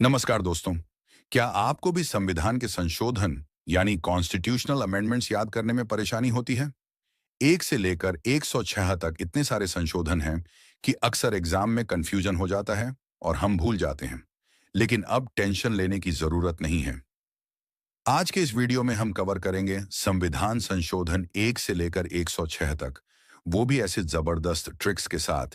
नमस्कार दोस्तों। क्या आपको भी संविधान के संशोधन यानी कॉन्स्टिट्यूशनल अमेंडमेंट्स याद करने में परेशानी होती है? 1 से लेकर 106 तक इतने सारे संशोधन हैं कि अक्सर एग्जाम में कंफ्यूजन हो जाता है और हम भूल जाते हैं। लेकिन अब टेंशन लेने की जरूरत नहीं है। आज के इस वीडियो में हम कवर करेंगे संविधान संशोधन 1 से लेकर 106 तक, वो भी ऐसे जबरदस्त ट्रिक्स के साथ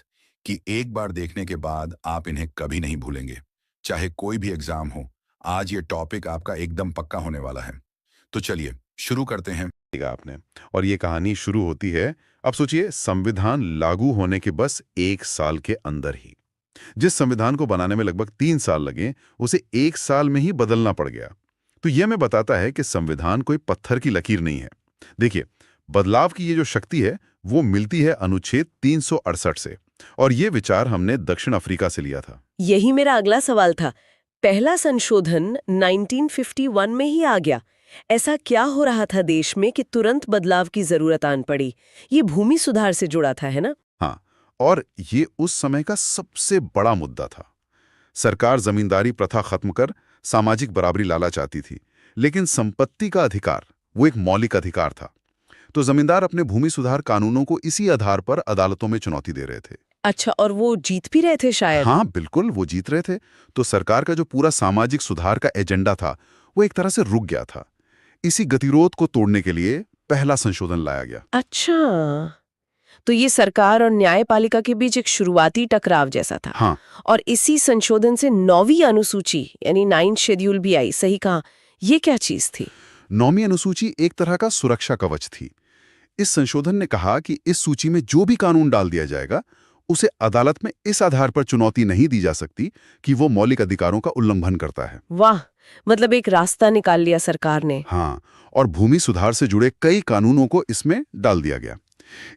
कि एक बार देखने के बाद आप इन्हें कभी नहीं भूलेंगे। चाहे कोई भी एग्जाम हो, आज ये टॉपिक आपका एकदम पक्का होने वाला है। तो चलिए शुरू करते हैं। कहा आपने। और ये कहानी शुरू होती है, अब सोचिए, संविधान लागू होने के बस 1 साल के अंदर ही। जिस संविधान को बनाने में लगभग 3 साल लगे, उसे 1 साल में ही बदलना पड़ गया। तो यह हमें बताता है कि संविधान कोई पत्थर की लकीर नहीं है। देखिए, बदलाव की ये जो शक्ति है वो मिलती है अनुच्छेद 368 से। और ये विचार हमने दक्षिण अफ्रीका से लिया था। यही मेरा अगला सवाल था। पहला संशोधन 1951 में ही आ गया। ऐसा क्या हो रहा था देश में कि तुरंत बदलाव की जरूरत आन पड़ी? ये भूमि सुधार से जुड़ा था, है ना? हाँ, और ये उस समय का सबसे बड़ा मुद्दा था। सरकार जमींदारी प्रथा खत्म कर सामाजिक बराबरी लाना चाहती थी, लेकिन संपत्ति का अधिकार वो एक मौलिक अधिकार था। तो जमींदार अपने भूमि सुधार कानूनों को इसी आधार पर अदालतों में चुनौती दे रहे थे। अच्छा, और वो जीत भी रहे थे शायद? हाँ बिल्कुल, वो जीत रहे थे। तो सरकार का जो पूरा सामाजिक सुधार का एजेंडा था वो एक तरह से रुक गया था। इसी गतिरोध को तोड़ने के लिए पहला संशोधन लाया गया। अच्छा, तो ये सरकार और न्यायपालिका के बीच एक शुरुआती टकराव जैसा था। हाँ, और इसी संशोधन से 9वीं अनुसूची यानी 9th शेड्यूल भी आई, सही कहा। ये क्या चीज थी? 9वीं अनुसूची एक तरह का सुरक्षा कवच थी। इस संशोधन ने कहा कि इस सूची में जो भी कानून डाल दिया जाएगा, उसे अदालत में इस आधार पर चुनौती नहीं दी जा सकती कि वो मौलिक अधिकारों का उल्लंघन करता है। वाह, मतलब एक रास्ता निकाल लिया सरकार ने। हाँ, और भूमि सुधार से जुड़े कई कानूनों को इसमें डाल दिया गया।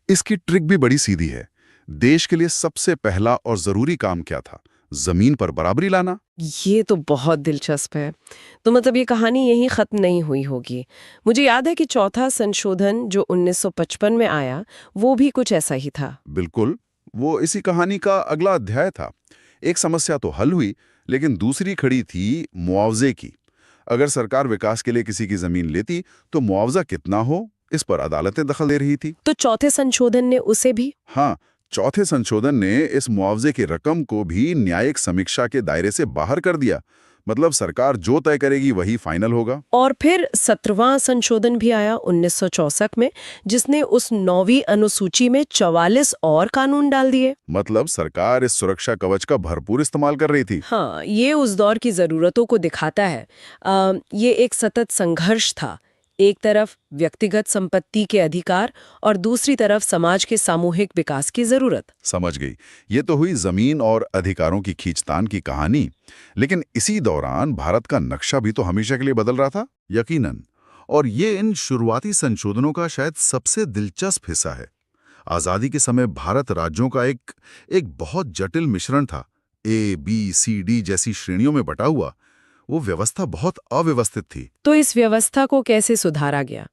इसकी ट्रिक भी बड़ी सीधी है। देश के लिए सबसे पहला और जरूरी काम क्या था? जमीन पर बराबरी लाना। ये तो बहुत दिलचस्प है। तो मतलब ये कहानी यहीं खत्म नहीं हुई होगी। मुझे याद है कि चौथा संशोधन जो 1955 में आया, वो भी कुछ ऐसा ही था। बिल्कुल, वो इसी कहानी का अगला अध्याय था। एक समस्या तो हल हुई, लेकिन दूसरी खड़ी थी मुआवजे की। अगर सरकार विकास के लिए किसी की जमीन लेती तो मुआवजा कितना हो, इस पर अदालतें दखल दे रही थी। तो चौथे संशोधन ने उसे भी? हाँ, चौथे संशोधन ने इस मुआवजे की रकम को भी न्यायिक समीक्षा के दायरे से बाहर कर दिया। मतलब सरकार जो तय करेगी वही फाइनल होगा। और फिर 17वां संशोधन भी आया 1964 में, जिसने उस 9वीं अनुसूची में 44 और कानून डाल दिए। मतलब सरकार इस सुरक्षा कवच का भरपूर इस्तेमाल कर रही थी। हाँ, ये उस दौर की जरूरतों को दिखाता है। ये एक सतत संघर्ष था। एक तरफ व्यक्तिगत संपत्ति के अधिकार और दूसरी तरफ समाज के सामूहिक विकास की जरूरत। समझ गई। ये तो हुई जमीन और अधिकारों की खींचतान की कहानी। लेकिन इसी दौरान भारत का नक्शा भी तो हमेशा के लिए बदल रहा था, यकीनन। और ये इन शुरुआती संशोधनों का शायद सबसे दिलचस्प हिस्सा है। आजादी के समय भारत राज्यों का एक बहुत जटिल मिश्रण था। ए, बी, सी, डी जैसी श्रेणियों में बटा हुआ। वो व्यवस्था बहुत अव्यवस्थित थी। तो इस व्यवस्था को कैसे सुधारा गया?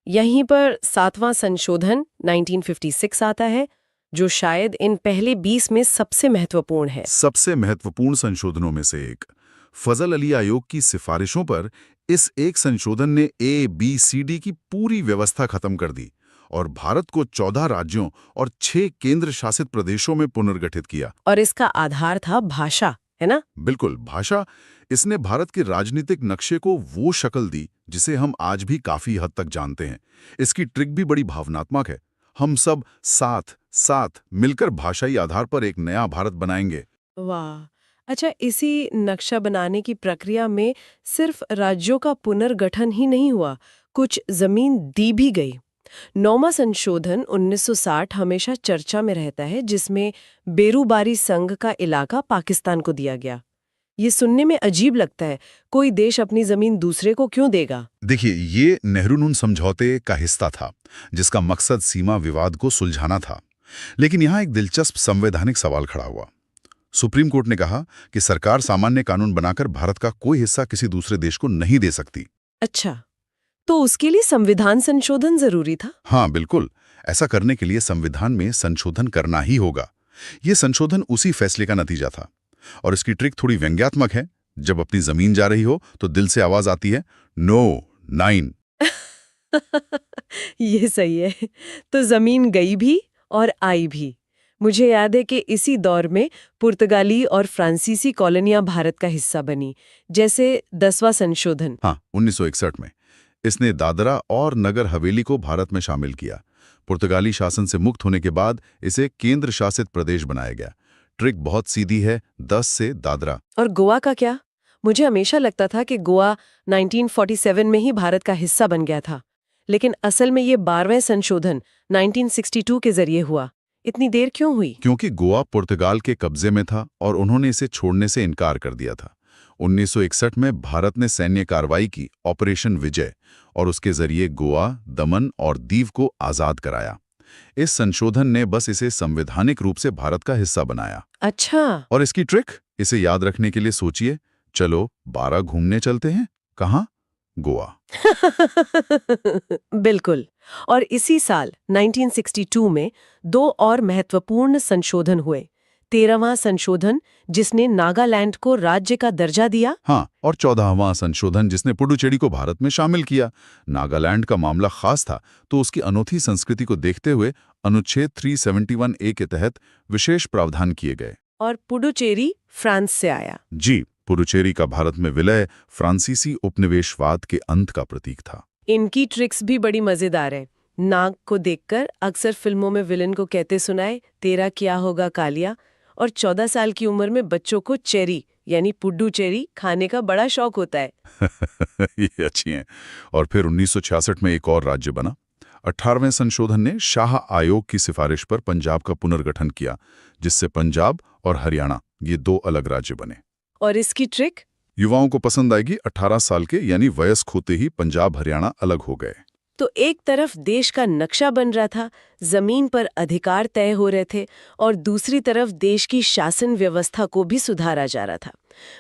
यहीं पर 7वां संशोधन 1956 आता है, जो शायद इन पहले 20 में सबसे महत्वपूर्ण है। सबसे महत्वपूर्ण संशोधनों में से एक। फजल अली आयोग की सिफारिशों पर इस एक संशोधन ने ए, बी, सी, डी की पूरी व्यवस्था खत्म कर दी और भारत को 14 राज्यों और 6 केंद्र शासित प्रदेशों में पुनर्गठित किया। और इसका आधार था भाषा, है ना? बिल्कुल, भाषा। इसने भारत के राजनीतिक नक्शे को वो शक्ल दी जिसे हम आज भी काफी हद तक जानते हैं। इसकी ट्रिक भी बड़ी भावनात्मक है। हम सब साथ साथ मिलकर भाषाई आधार पर एक नया भारत बनाएंगे। वाह! अच्छा, इसी नक्शा बनाने की प्रक्रिया में सिर्फ राज्यों का पुनर्गठन ही नहीं हुआ, कुछ जमीन दी भी गई। 9वां संशोधन 1960 हमेशा चर्चा में रहता है, जिसमें बेरूबारी संघ का इलाका पाकिस्तान को दिया गया। ये सुनने में अजीब लगता है। कोई देश अपनी जमीन दूसरे को क्यों देगा? देखिए, ये नेहरू-नून समझौते का हिस्सा था, जिसका मकसद सीमा विवाद को सुलझाना था। लेकिन यहाँ एक दिलचस्प संवैधानिक सवाल खड़ा हुआ। सुप्रीम कोर्ट ने कहा कि सरकार सामान्य कानून बनाकर भारत का कोई हिस्सा किसी दूसरे देश को नहीं दे सकती। अच्छा, तो उसके लिए संविधान संशोधन जरूरी था? हाँ बिल्कुल, ऐसा करने के लिए संविधान में संशोधन करना ही होगा। ये संशोधन उसी फैसले का नतीजा था। और इसकी ट्रिक थोड़ी व्यंग्यात्मक है। जब अपनी जमीन जा रही हो तो दिल से आवाज आती है, नो 9। ये सही है। तो जमीन गई भी और आई भी। मुझे याद है कि इसी दौर में पुर्तगाली और फ्रांसीसी कॉलोनियां भारत का हिस्सा बनी, जैसे 10वां संशोधन। हाँ, 1961 में इसने दादरा और नगर हवेली को भारत में शामिल किया। पुर्तगाली शासन से मुक्त होने के बाद इसे केंद्र शासित प्रदेश बनाया गया। ट्रिक बहुत सीधी है, 10 से दादरा। और गोवा का क्या? मुझे हमेशा लगता था कि गोवा 1947 में ही भारत का हिस्सा बन गया था, लेकिन असल में ये 12वें संशोधन 1962 के जरिए हुआ। इतनी देर क्यों हुई? क्योंकि गोवा पुर्तगाल के कब्जे में था और उन्होंने इसे छोड़ने से इनकार कर दिया था। 1961 में भारत ने सैन्य कार्रवाई की, ऑपरेशन विजय, और उसके जरिए गोवा, दमन और दीव को आजाद कराया। इस संशोधन ने बस इसे संवैधानिक रूप से भारत का हिस्सा बनाया। अच्छा। और इसकी ट्रिक, इसे याद रखने के लिए सोचिए, चलो 12 घूमने चलते हैं। कहाँ? गोवा। बिल्कुल। और इसी साल 1962 में 2 और महत्वपूर्ण संशोधन हुए। 13वां संशोधन, जिसने नागालैंड को राज्य का दर्जा दिया। हाँ, और 14वां संशोधन, जिसने पुडुचेरी को भारत में शामिल किया। नागालैंड का मामला खास था, तो उसकी अनोखी संस्कृति को देखते हुए अनुच्छेद 371A के तहत विशेष प्रावधान किए गए। और पुडुचेरी फ्रांस से आया। जी, पुडुचेरी का भारत में विलय फ्रांसीसी उपनिवेशवाद के अंत का प्रतीक था। इनकी ट्रिक्स भी बड़ी मजेदार है। नाग को देखकर अक्सर फिल्मों में विलन को कहते सुनाए, तेरा क्या होगा कालिया। और 14 साल की उम्र में बच्चों को चेरी यानी पुडुचेरी खाने का बड़ा शौक होता है। ये अच्छी हैं। और फिर 1966 में एक और राज्य बना। 18वें संशोधन ने शाह आयोग की सिफारिश पर पंजाब का पुनर्गठन किया, जिससे पंजाब और हरियाणा, ये 2 अलग राज्य बने। और इसकी ट्रिक? युवाओं को पसंद आएगी। 18 साल के यानी वयस्क होते ही पंजाब हरियाणा अलग हो गए। तो एक तरफ देश का नक्शा बन रहा था, जमीन पर अधिकार तय हो रहे थे, और दूसरी तरफ देश की शासन व्यवस्था को भी सुधारा जा रहा था।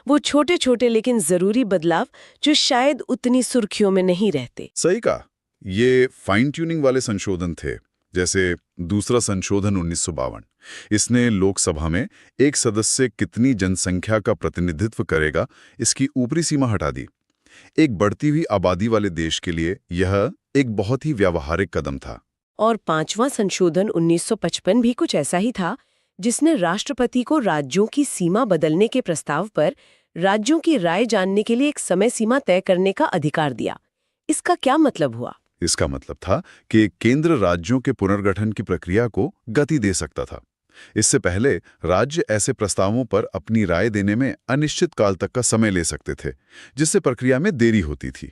वो छोटे छोटे लेकिन जरूरी बदलाव जो शायद उतनी सुर्खियों में नहीं रहते। सही कहा। ये फाइन ट्यूनिंग वाले संशोधन थे, जैसे दूसरा संशोधन 1952। इसने लोकसभा में एक सदस्य कितनी जनसंख्या का प्रतिनिधित्व करेगा, इसकी ऊपरी सीमा हटा दी। एक बढ़ती हुई आबादी वाले देश के लिए यह एक बहुत ही व्यावहारिक कदम था। और 5वां संशोधन 1955 भी कुछ ऐसा ही था, जिसने राष्ट्रपति को राज्यों की सीमा बदलने के प्रस्ताव पर राज्यों की राय जानने के लिए एक समय सीमा तय करने का अधिकार दिया। इसका क्या मतलब हुआ? इसका मतलब था कि केंद्र राज्यों के पुनर्गठन की प्रक्रिया को गति दे सकता था। इससे पहले राज्य ऐसे प्रस्तावों पर अपनी राय देने में अनिश्चित काल तक का समय ले सकते थे, जिससे प्रक्रिया में देरी होती थी।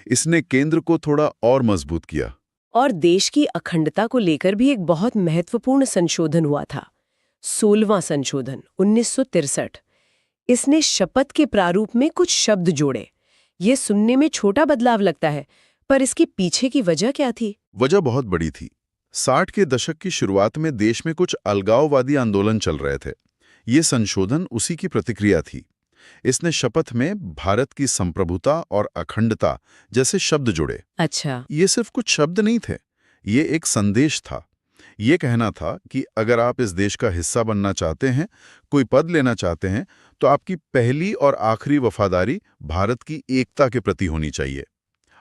इसने केंद्र को थोड़ा और मजबूत किया। और देश की अखंडता को लेकर भी एक बहुत महत्वपूर्ण संशोधन हुआ था, 16वां संशोधन 1963। इसने शपथ के प्रारूप में कुछ शब्द जोड़े। ये सुनने में छोटा बदलाव लगता है, पर इसके पीछे की वजह क्या थी? वजह बहुत बड़ी थी। 60 के दशक की शुरुआत में देश में कुछ अलगाववादी आंदोलन चल रहे थे। ये संशोधन उसी की प्रतिक्रिया थी। इसने शपथ में भारत की संप्रभुता और अखंडता जैसे शब्द जोड़े। अच्छा। ये सिर्फ कुछ शब्द नहीं थे, ये एक संदेश था। ये कहना था कि अगर आप इस देश का हिस्सा बनना चाहते हैं, कोई पद लेना चाहते हैं, तो आपकी पहली और आखिरी वफादारी भारत की एकता के प्रति होनी चाहिए।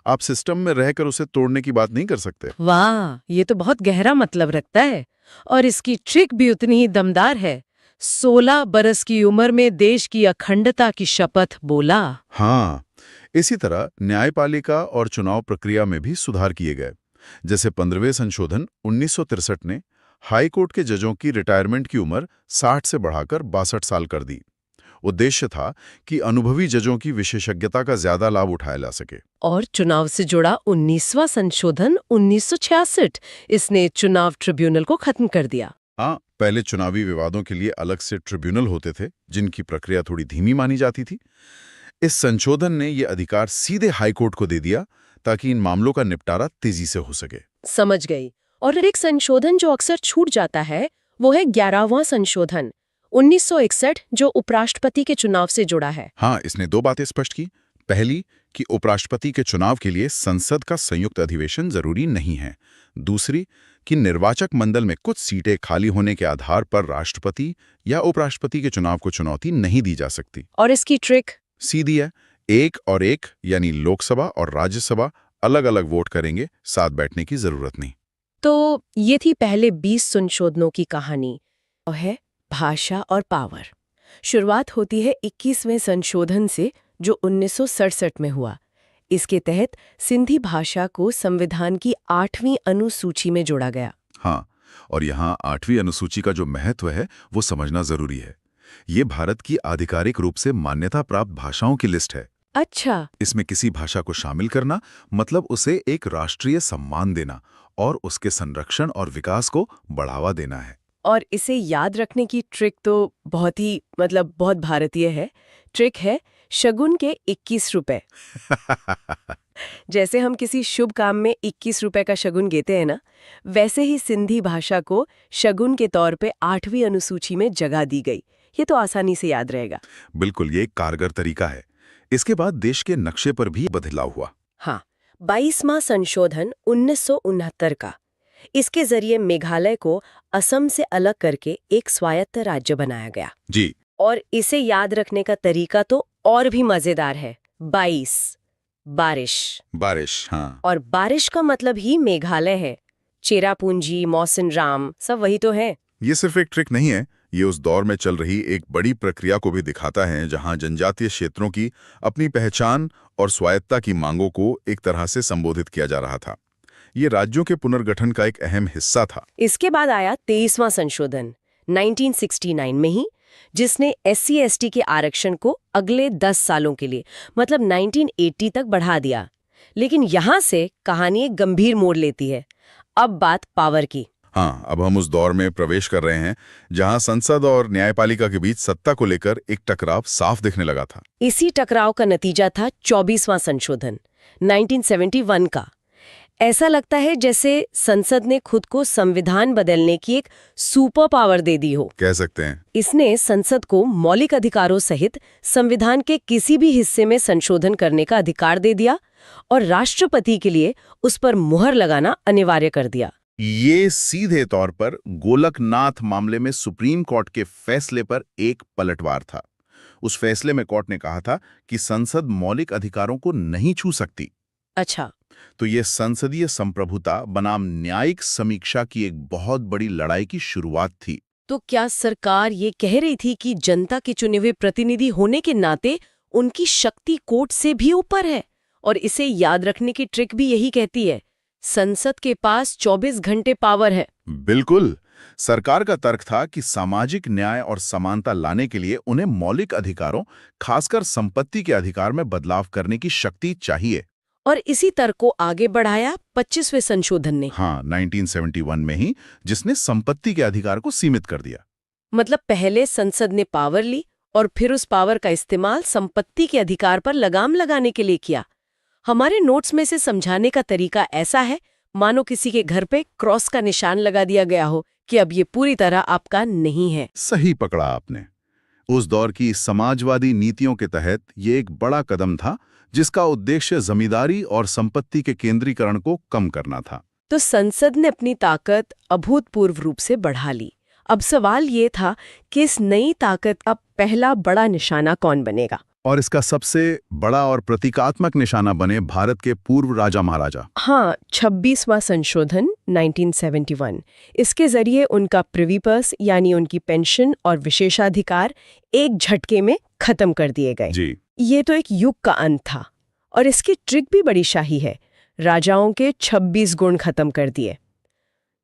आप सिस्टम में रहकर उसे तोड़ने की बात नहीं कर सकते। वाह, ये तो बहुत गहरा मतलब रखता है। और इसकी ट्रिक भी उतनी ही दमदार है। 16 बरस की उम्र में देश की अखंडता की शपथ बोला। हाँ, इसी तरह न्यायपालिका और चुनाव प्रक्रिया में भी सुधार किए गए। जैसे 15वें संशोधन 1963 ने हाई कोर्ट के जजों की रिटायरमेंट की उम्र 60 से बढ़ाकर 62 साल कर दी। उद्देश्य था कि अनुभवी जजों की विशेषज्ञता का ज्यादा लाभ उठाया जा सके। और चुनाव से जुड़ा 19वां संशोधन 1966, इसने चुनाव ट्रिब्यूनल को खत्म कर दिया। हाँ, पहले चुनावी विवादों के लिए अलग से ट्रिब्यूनल होते थे, जिनकी प्रक्रिया थोड़ी धीमी मानी जाती थी। इस संशोधन ने ये अधिकार सीधे हाईकोर्ट को दे दिया, ताकि इन मामलों का निपटारा तेजी से हो सके। समझ गई। और एक संशोधन जो अक्सर छूट जाता है, वो है 11वां संशोधन 1961, जो उपराष्ट्रपति के चुनाव से जुड़ा है। हाँ, इसने 2 बातें स्पष्ट की। पहली कि उपराष्ट्रपति के चुनाव के लिए संसद का संयुक्त अधिवेशन जरूरी नहीं है। दूसरी कि निर्वाचक मंडल में कुछ सीटें खाली होने के आधार पर राष्ट्रपति या उपराष्ट्रपति के चुनाव को चुनौती नहीं दी जा सकती। और इसकी ट्रिक? सीधी है, एक और एक यानी लोकसभा और राज्यसभा अलग अलग वोट करेंगे, साथ बैठने की जरूरत नहीं। तो ये थी पहले 20 संशोधनों की कहानी। और है भाषा और पावर। शुरुआत होती है 21वें संशोधन से, जो 1967 में हुआ। इसके तहत सिंधी भाषा को संविधान की 8वीं अनुसूची में जोड़ा गया। हाँ, और यहाँ 8वीं अनुसूची का जो महत्व है वो समझना जरूरी है। ये भारत की आधिकारिक रूप से मान्यता प्राप्त भाषाओं की लिस्ट है। अच्छा। इसमें किसी भाषा को शामिल करना मतलब उसे एक राष्ट्रीय सम्मान देना और उसके संरक्षण और विकास को बढ़ावा देना है। और इसे याद रखने की ट्रिक तो बहुत भारतीय है। ट्रिक है शगुन के 21 रुपए। जैसे हम किसी शुभ काम में 21 रुपए का शगुन देते हैं ना, वैसे ही सिंधी भाषा को शगुन के तौर पे 8वीं अनुसूची में जगह दी गई। ये तो आसानी से याद रहेगा। बिल्कुल, ये एक कारगर तरीका है। इसके बाद देश के नक्शे पर भी बदलाव हुआ। हाँ, 22वां संशोधन 1969 का। इसके जरिए मेघालय को असम से अलग करके एक स्वायत्त राज्य बनाया गया। जी। और इसे याद रखने का तरीका तो और भी मजेदार है। 22 बारिश। हाँ। और बारिश का मतलब ही मेघालय है। चेरापूंजी, मौसिन राम सब वही तो है। ये सिर्फ एक ट्रिक नहीं है, ये उस दौर में चल रही एक बड़ी प्रक्रिया को भी दिखाता है जहां जनजातीय क्षेत्रों की अपनी पहचान और स्वायत्तता की मांगों को एक तरह से संबोधित किया जा रहा था। ये राज्यों के पुनर्गठन का एक अहम हिस्सा था। इसके बाद आया 23वां संशोधन 1969 में ही, जिसने SC/ST के आरक्षण को अगले 10 सालों के लिए मतलब 1980 तक बढ़ा दिया। लेकिन यहाँ से कहानी एक गंभीर मोड़ लेती है। अब बात पावर की। हाँ, अब हम उस दौर में प्रवेश कर रहे हैं जहां संसद और न्यायपालिका के बीच सत्ता को लेकर एक टकराव साफ दिखने लगा था। इसी टकराव का नतीजा था 24वां संशोधन 1971 का। ऐसा लगता है जैसे संसद ने खुद को संविधान बदलने की एक सुपर पावर दे दी हो, कह सकते हैं। इसने संसद को मौलिक अधिकारों सहित संविधान के किसी भी हिस्से में संशोधन करने का अधिकार दे दिया और राष्ट्रपति के लिए उस पर मुहर लगाना अनिवार्य कर दिया। ये सीधे तौर पर गोलकनाथ मामले में सुप्रीम कोर्ट के फैसले पर एक पलटवार था। उस फैसले में कोर्ट ने कहा था कि संसद मौलिक अधिकारों को नहीं छू सकती। अच्छा। तो ये संसदीय संप्रभुता बनाम न्यायिक समीक्षा की एक बहुत बड़ी लड़ाई की शुरुआत थी। तो क्या सरकार ये कह रही थी कि जनता के चुने हुए प्रतिनिधि होने के नाते उनकी शक्ति कोर्ट से भी ऊपर है? और इसे याद रखने की ट्रिक भी यही कहती है, संसद के पास 24 घंटे पावर है। बिल्कुल। सरकार का तर्क था कि सामाजिक न्याय और समानता लाने के लिए उन्हें मौलिक अधिकारों, खासकर संपत्ति के अधिकार में बदलाव करने की शक्ति चाहिए। और इसी तर्क को आगे बढ़ाया 25वें संशोधन ने। हाँ, 1971 में ही, जिसने संपत्ति के अधिकार को सीमित कर दिया। मतलब पहले संसद ने पावर ली और फिर उस पावर का इस्तेमाल संपत्ति के अधिकार पर लगाम लगाने के लिए किया। हमारे नोट्स में से समझाने का तरीका ऐसा है, मानो किसी के घर पे क्रॉस का निशान लगा दिया गया हो कि अब ये पूरी तरह आपका नहीं है। सही पकड़ा आपने। उस दौर की समाजवादी नीतियों के तहत ये एक बड़ा कदम था जिसका उद्देश्य जमींदारी और संपत्ति के केंद्रीकरण को कम करना था। तो संसद ने अपनी ताकत अभूतपूर्व रूप से बढ़ा ली। अब सवाल ये था कि इस नई ताकत का पहला बड़ा निशाना कौन बनेगा? और इसका सबसे बड़ा और प्रतीकात्मक निशाना बने भारत के पूर्व राजा महाराजा। हाँ, 26वां संशोधन 1971। इसके जरिए उनका प्रिवी पर्स यानी उनकी पेंशन और विशेषाधिकार एक झटके में खत्म कर दिए गए। जी। ये तो एक युग का अंत था। और इसकी ट्रिक भी बड़ी शाही है, राजाओं के 26 गुण खत्म कर दिए।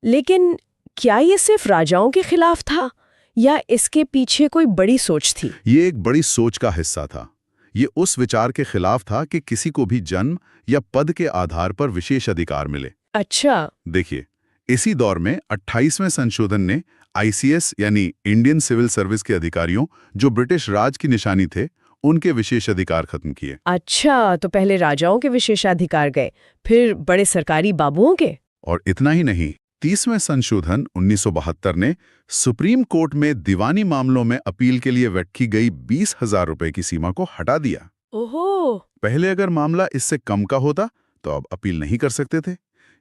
लेकिन क्या ये सिर्फ राजाओं के खिलाफ था या इसके पीछे कोई बड़ी सोच थी? ये एक बड़ी सोच का हिस्सा था। ये उस विचार के खिलाफ था कि किसी को भी जन्म या पद के आधार पर विशेष अधिकार मिले। अच्छा। देखिए, इसी दौर में 28वें संशोधन ने ICS यानी इंडियन सिविल सर्विस के अधिकारियों, जो ब्रिटिश राज की निशानी थे, उनके विशेषाधिकार खत्म किए। अच्छा, तो पहले राजाओं के विशेषाधिकार गए, फिर बड़े सरकारी बाबुओं के। और इतना ही नहीं, 30वें संशोधन 1972 ने सुप्रीम कोर्ट में दीवानी मामलों में अपील के लिए रखी गई 20,000 रुपए की सीमा को हटा दिया। ओहो। पहले अगर मामला इससे कम का होता तो अब अपील नहीं कर सकते थे।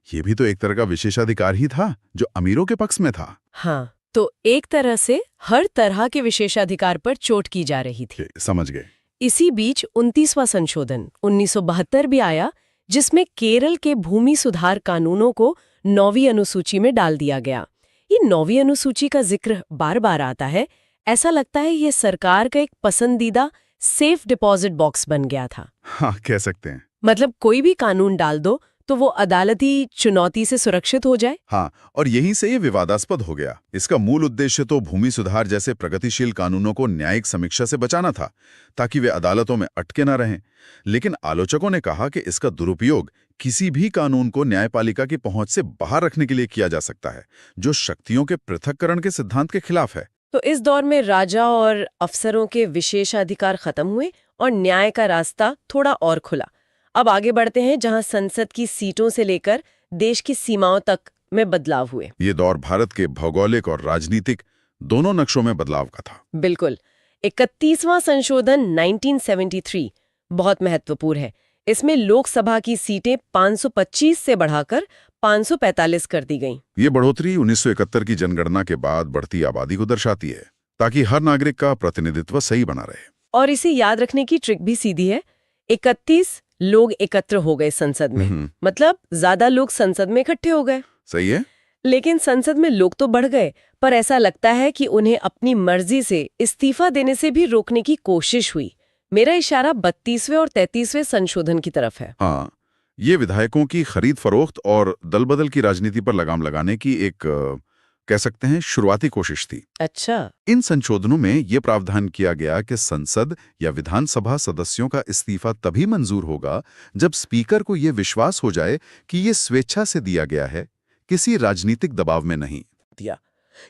ये भी तो एक तरह का विशेषाधिकार ही था जो अमीरों के पक्ष में था। हाँ, तो एक तरह से हर तरह के विशेषाधिकार पर चोट की जा रही थी। समझ गए। इसी बीच 29वां संशोधन 1972 भी आया, जिसमें केरल के भूमि सुधार कानूनों को 9वीं अनुसूची में डाल दिया गया। ये 9वीं अनुसूची का जिक्र बार बार आता है। ऐसा लगता है ये सरकार का एक पसंदीदा सेफ डिपॉजिट बॉक्स बन गया था। हाँ, कह सकते हैं। मतलब कोई भी कानून डाल दो तो वो अदालती चुनौती से सुरक्षित हो जाए। हाँ, और यहीं से ये विवादास्पद हो गया। इसका मूल उद्देश्य तो भूमि सुधार जैसे प्रगतिशील कानूनों को न्यायिक समीक्षा से बचाना था, ताकि वे अदालतों में अटके न रहें। लेकिन आलोचकों ने कहा कि इसका दुरुपयोग किसी भी कानून को न्यायपालिका की पहुंच से बाहर रखने के लिए किया जा सकता है, जो शक्तियों के पृथक्करण के सिद्धांत के खिलाफ है। तो इस दौर में राजा और अफसरों के विशेषाधिकार खत्म हुए और न्याय का रास्ता थोड़ा और खुला। अब आगे बढ़ते हैं, जहां संसद की सीटों से लेकर देश की सीमाओं तक में बदलाव हुए। ये दौर भारत के भौगोलिक और राजनीतिक दोनों नक्शों में बदलाव का था। बिल्कुल। 31वां संशोधन 1973 बहुत महत्वपूर्ण है। इसमें लोकसभा की सीटें 525 से बढ़ाकर 545 कर दी गईं। ये बढ़ोतरी 1971 की जनगणना के बाद बढ़ती आबादी को दर्शाती है, ताकि हर नागरिक का प्रतिनिधित्व सही बना रहे। और इसे याद रखने की ट्रिक भी सीधी है। 31 लोग एकत्र हो गए संसद में, मतलब ज्यादा लोग संसद में इकट्ठे हो गए। सही है। लेकिन संसद में लोग तो बढ़ गए, पर ऐसा लगता है कि उन्हें अपनी मर्जी से इस्तीफा देने से भी रोकने की कोशिश हुई। मेरा इशारा 32वें और 33वें संशोधन की तरफ है। हाँ, ये विधायकों की खरीद फरोख्त और दलबदल की राजनीति पर लगाम लगाने की एक कह सकते हैं शुरुआती कोशिश थी। अच्छा। इन संशोधनों में यह प्रावधान किया गया कि संसद या विधानसभा सदस्यों का इस्तीफा तभी मंजूर होगा जब स्पीकर को यह विश्वास हो जाए कि ये स्वेच्छा से दिया गया है, किसी राजनीतिक दबाव में नहीं। दिया।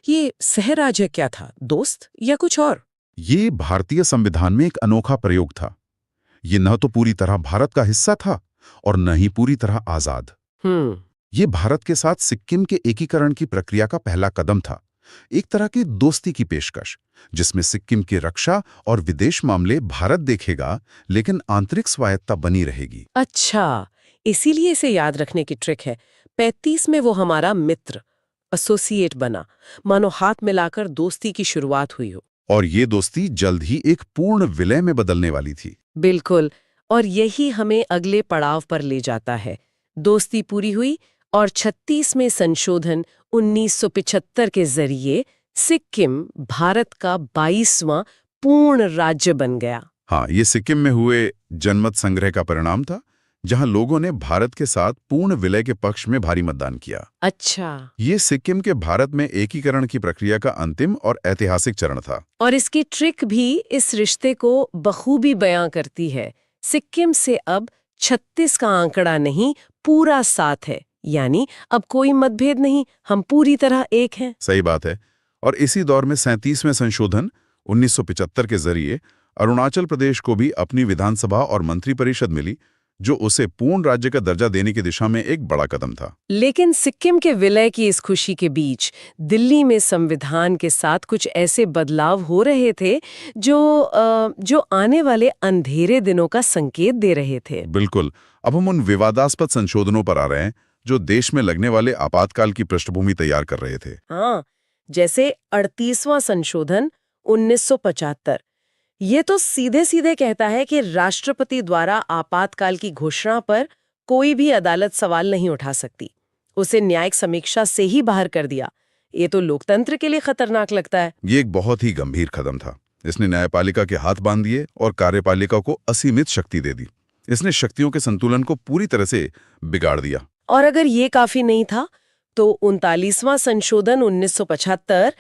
ये सहराज्य क्या था, दोस्त या कुछ और? ये भारतीय संविधान में एक अनोखा प्रयोग था। ये न तो पूरी तरह भारत का हिस्सा था और न ही पूरी तरह आजाद। ये भारत के साथ सिक्किम के एकीकरण की प्रक्रिया का पहला कदम था, एक तरह की दोस्ती की पेशकश, जिसमें सिक्किम की रक्षा और विदेश मामले भारत देखेगा, लेकिन आंतरिक स्वायत्ता बनी रहेगी। अच्छा, इसीलिए इसे याद रखने की ट्रिक है। 35 में वो हमारा मित्र, एसोसिएट बना, मानो हाथ मिलाकर दोस्ती की शुरुआत हुई हो। और ये दोस्ती जल्द ही एक पूर्ण विलय में बदलने वाली थी। बिल्कुल, और यही हमें अगले पड़ाव पर ले जाता है। दोस्ती पूरी हुई और 36वें संशोधन 1975 के जरिए सिक्किम भारत का 22वां पूर्ण राज्य बन गया। हाँ, ये सिक्किम में हुए जनमत संग्रह का परिणाम था, जहां लोगों ने भारत के साथ पूर्ण विलय के पक्ष में भारी मतदान किया। अच्छा। ये सिक्किम के भारत में एकीकरण की प्रक्रिया का अंतिम और ऐतिहासिक चरण था। और इसकी ट्रिक भी इस रिश्ते को बखूबी बयां करती है। सिक्किम से अब 36 का आंकड़ा नहीं, पूरा 7 है। यानी अब कोई मतभेद नहीं, हम पूरी तरह एक हैं। सही बात है। और इसी दौर में 37वें संशोधन 1975 के जरिए अरुणाचल प्रदेश को भी अपनी विधानसभा और मंत्रिपरिषद मिली, जो उसे पूर्ण राज्य का दर्जा देने की दिशा में एक बड़ा कदम था। लेकिन सिक्किम के विलय की इस खुशी के बीच दिल्ली में संविधान के साथ कुछ ऐसे बदलाव हो रहे थे जो आने वाले अंधेरे दिनों का संकेत दे रहे थे। बिल्कुल। अब हम उन विवादास्पद संशोधनों पर आ रहे हैं जो देश में लगने वाले आपातकाल की पृष्ठभूमि तैयार कर रहे थे। हाँ, जैसे 38वां संशोधन 1975। ये तो सीधे सीधे कहता है कि राष्ट्रपति द्वारा आपातकाल की घोषणा पर कोई भी अदालत सवाल नहीं उठा सकती। उसे न्यायिक समीक्षा से ही बाहर कर दिया। ये तो लोकतंत्र के लिए खतरनाक लगता है। ये एक बहुत ही गंभीर कदम था। इसने न्यायपालिका के हाथ बांध दिए और कार्यपालिका को असीमित शक्ति दे दी। इसने शक्तियों के संतुलन को पूरी तरह से बिगाड़ दिया। और अगर ये काफी नहीं था, तो 39वां संशोधन 1975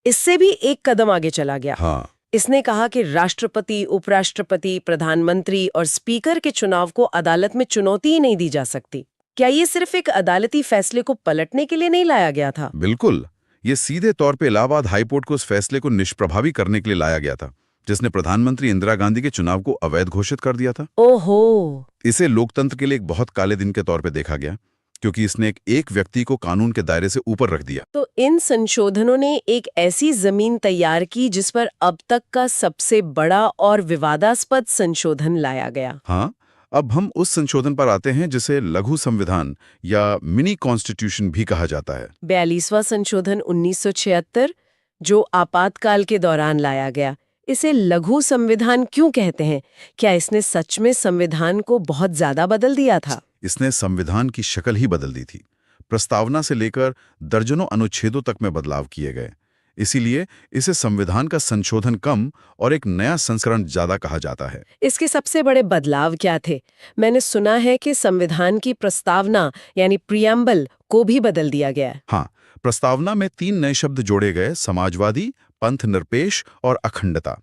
इससे भी एक कदम आगे चला गया। हाँ। इसने कहा कि राष्ट्रपति, उपराष्ट्रपति, प्रधानमंत्री और स्पीकर के चुनाव को अदालत में चुनौती ही नहीं दी जा सकती। क्या ये सिर्फ एक अदालती फैसले को पलटने के लिए नहीं लाया गया था? बिल्कुल। ये सीधे तौर पे इलाहाबाद हाईकोर्ट को उस फैसले को निष्प्रभावी करने के लिए लाया गया था, जिसने प्रधानमंत्री इंदिरा गांधी के चुनाव को अवैध घोषित कर दिया था। ओहो। इसे लोकतंत्र के लिए एक बहुत काले दिन के तौर पे देखा गया, क्योंकि इसने एक व्यक्ति को कानून के दायरे से ऊपर रख दिया। तो इन संशोधनों ने एक ऐसी जमीन तैयार की जिस पर अब तक का सबसे बड़ा और विवादास्पद संशोधन लाया गया। हाँ, अब हम उस संशोधन पर आते हैं जिसे लघु संविधान या मिनी कॉन्स्टिट्यूशन भी कहा जाता है। 42वां संशोधन 1976, जो आपातकाल के दौरान लाया गया। इसे लघु संविधान क्यों कहते हैं? क्या इसने सच में संविधान को बहुत ज्यादा बदल दिया था? इसने संविधान की शक्ल ही बदल दी थी। प्रस्तावना से लेकर दर्जनों अनुच्छेदों तक में बदलाव किए गए। इसीलिए इसे संविधान का संशोधन कम और एक नया संस्करण ज्यादा कहा जाता है। इसके सबसे बड़े बदलाव क्या थे? मैंने सुना है कि संविधान की प्रस्तावना यानी प्रियम्बल को भी बदल दिया गया है। हाँ, प्रस्तावना में 3 नए शब्द जोड़े गए: समाजवादी, पंथ निरपेक्ष और अखंडता।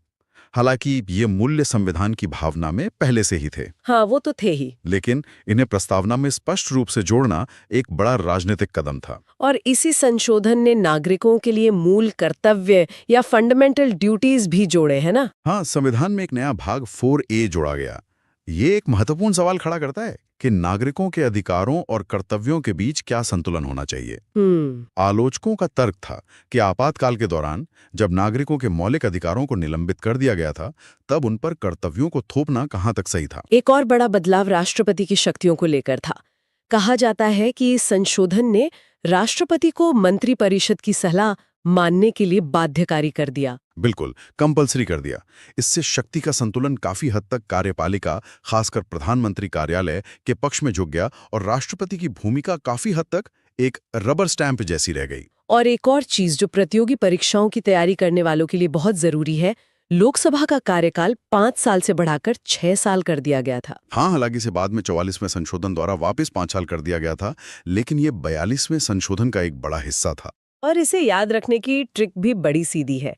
हालांकि ये मूल्य संविधान की भावना में पहले से ही थे। हाँ, वो तो थे ही। लेकिन इन्हें प्रस्तावना में स्पष्ट रूप से जोड़ना एक बड़ा राजनीतिक कदम था। और इसी संशोधन ने नागरिकों के लिए मूल कर्तव्य या फंडामेंटल ड्यूटीज भी जोड़े, है ना? हाँ, संविधान में एक नया भाग 4A जोड़ा गया। ये एक महत्वपूर्ण सवाल खड़ा करता है कि नागरिकों के अधिकारों और कर्तव्यों के बीच क्या संतुलन होना चाहिए। आलोचकों का तर्क था कि आपातकाल के दौरान जब नागरिकों के मौलिक अधिकारों को निलंबित कर दिया गया था, तब उन पर कर्तव्यों को थोपना कहाँ तक सही था। एक और बड़ा बदलाव राष्ट्रपति की शक्तियों को लेकर था। कहा जाता है कि इस संशोधन ने राष्ट्रपति को मंत्रिपरिषद की सलाह मानने के लिए बाध्यकारी कर दिया। बिल्कुल, कंपल्सरी कर दिया। इससे शक्ति का संतुलन काफी हद तक कार्यपालिका, खासकर प्रधानमंत्री कार्यालय के पक्ष में झुक गया और राष्ट्रपति की भूमिका काफी हद तक एक रबर स्टैंप जैसी रह गई। और एक और चीज जो प्रतियोगी परीक्षाओं की तैयारी करने वालों के लिए बहुत जरूरी है, लोकसभा का कार्यकाल 5 साल से बढ़ाकर 6 साल कर दिया गया था। हाँ, हालांकि इसे बाद में 44वें संशोधन द्वारा वापस 5 साल कर दिया गया था, लेकिन ये 42वें संशोधन का एक बड़ा हिस्सा था। और इसे याद रखने की ट्रिक भी बड़ी सीधी है।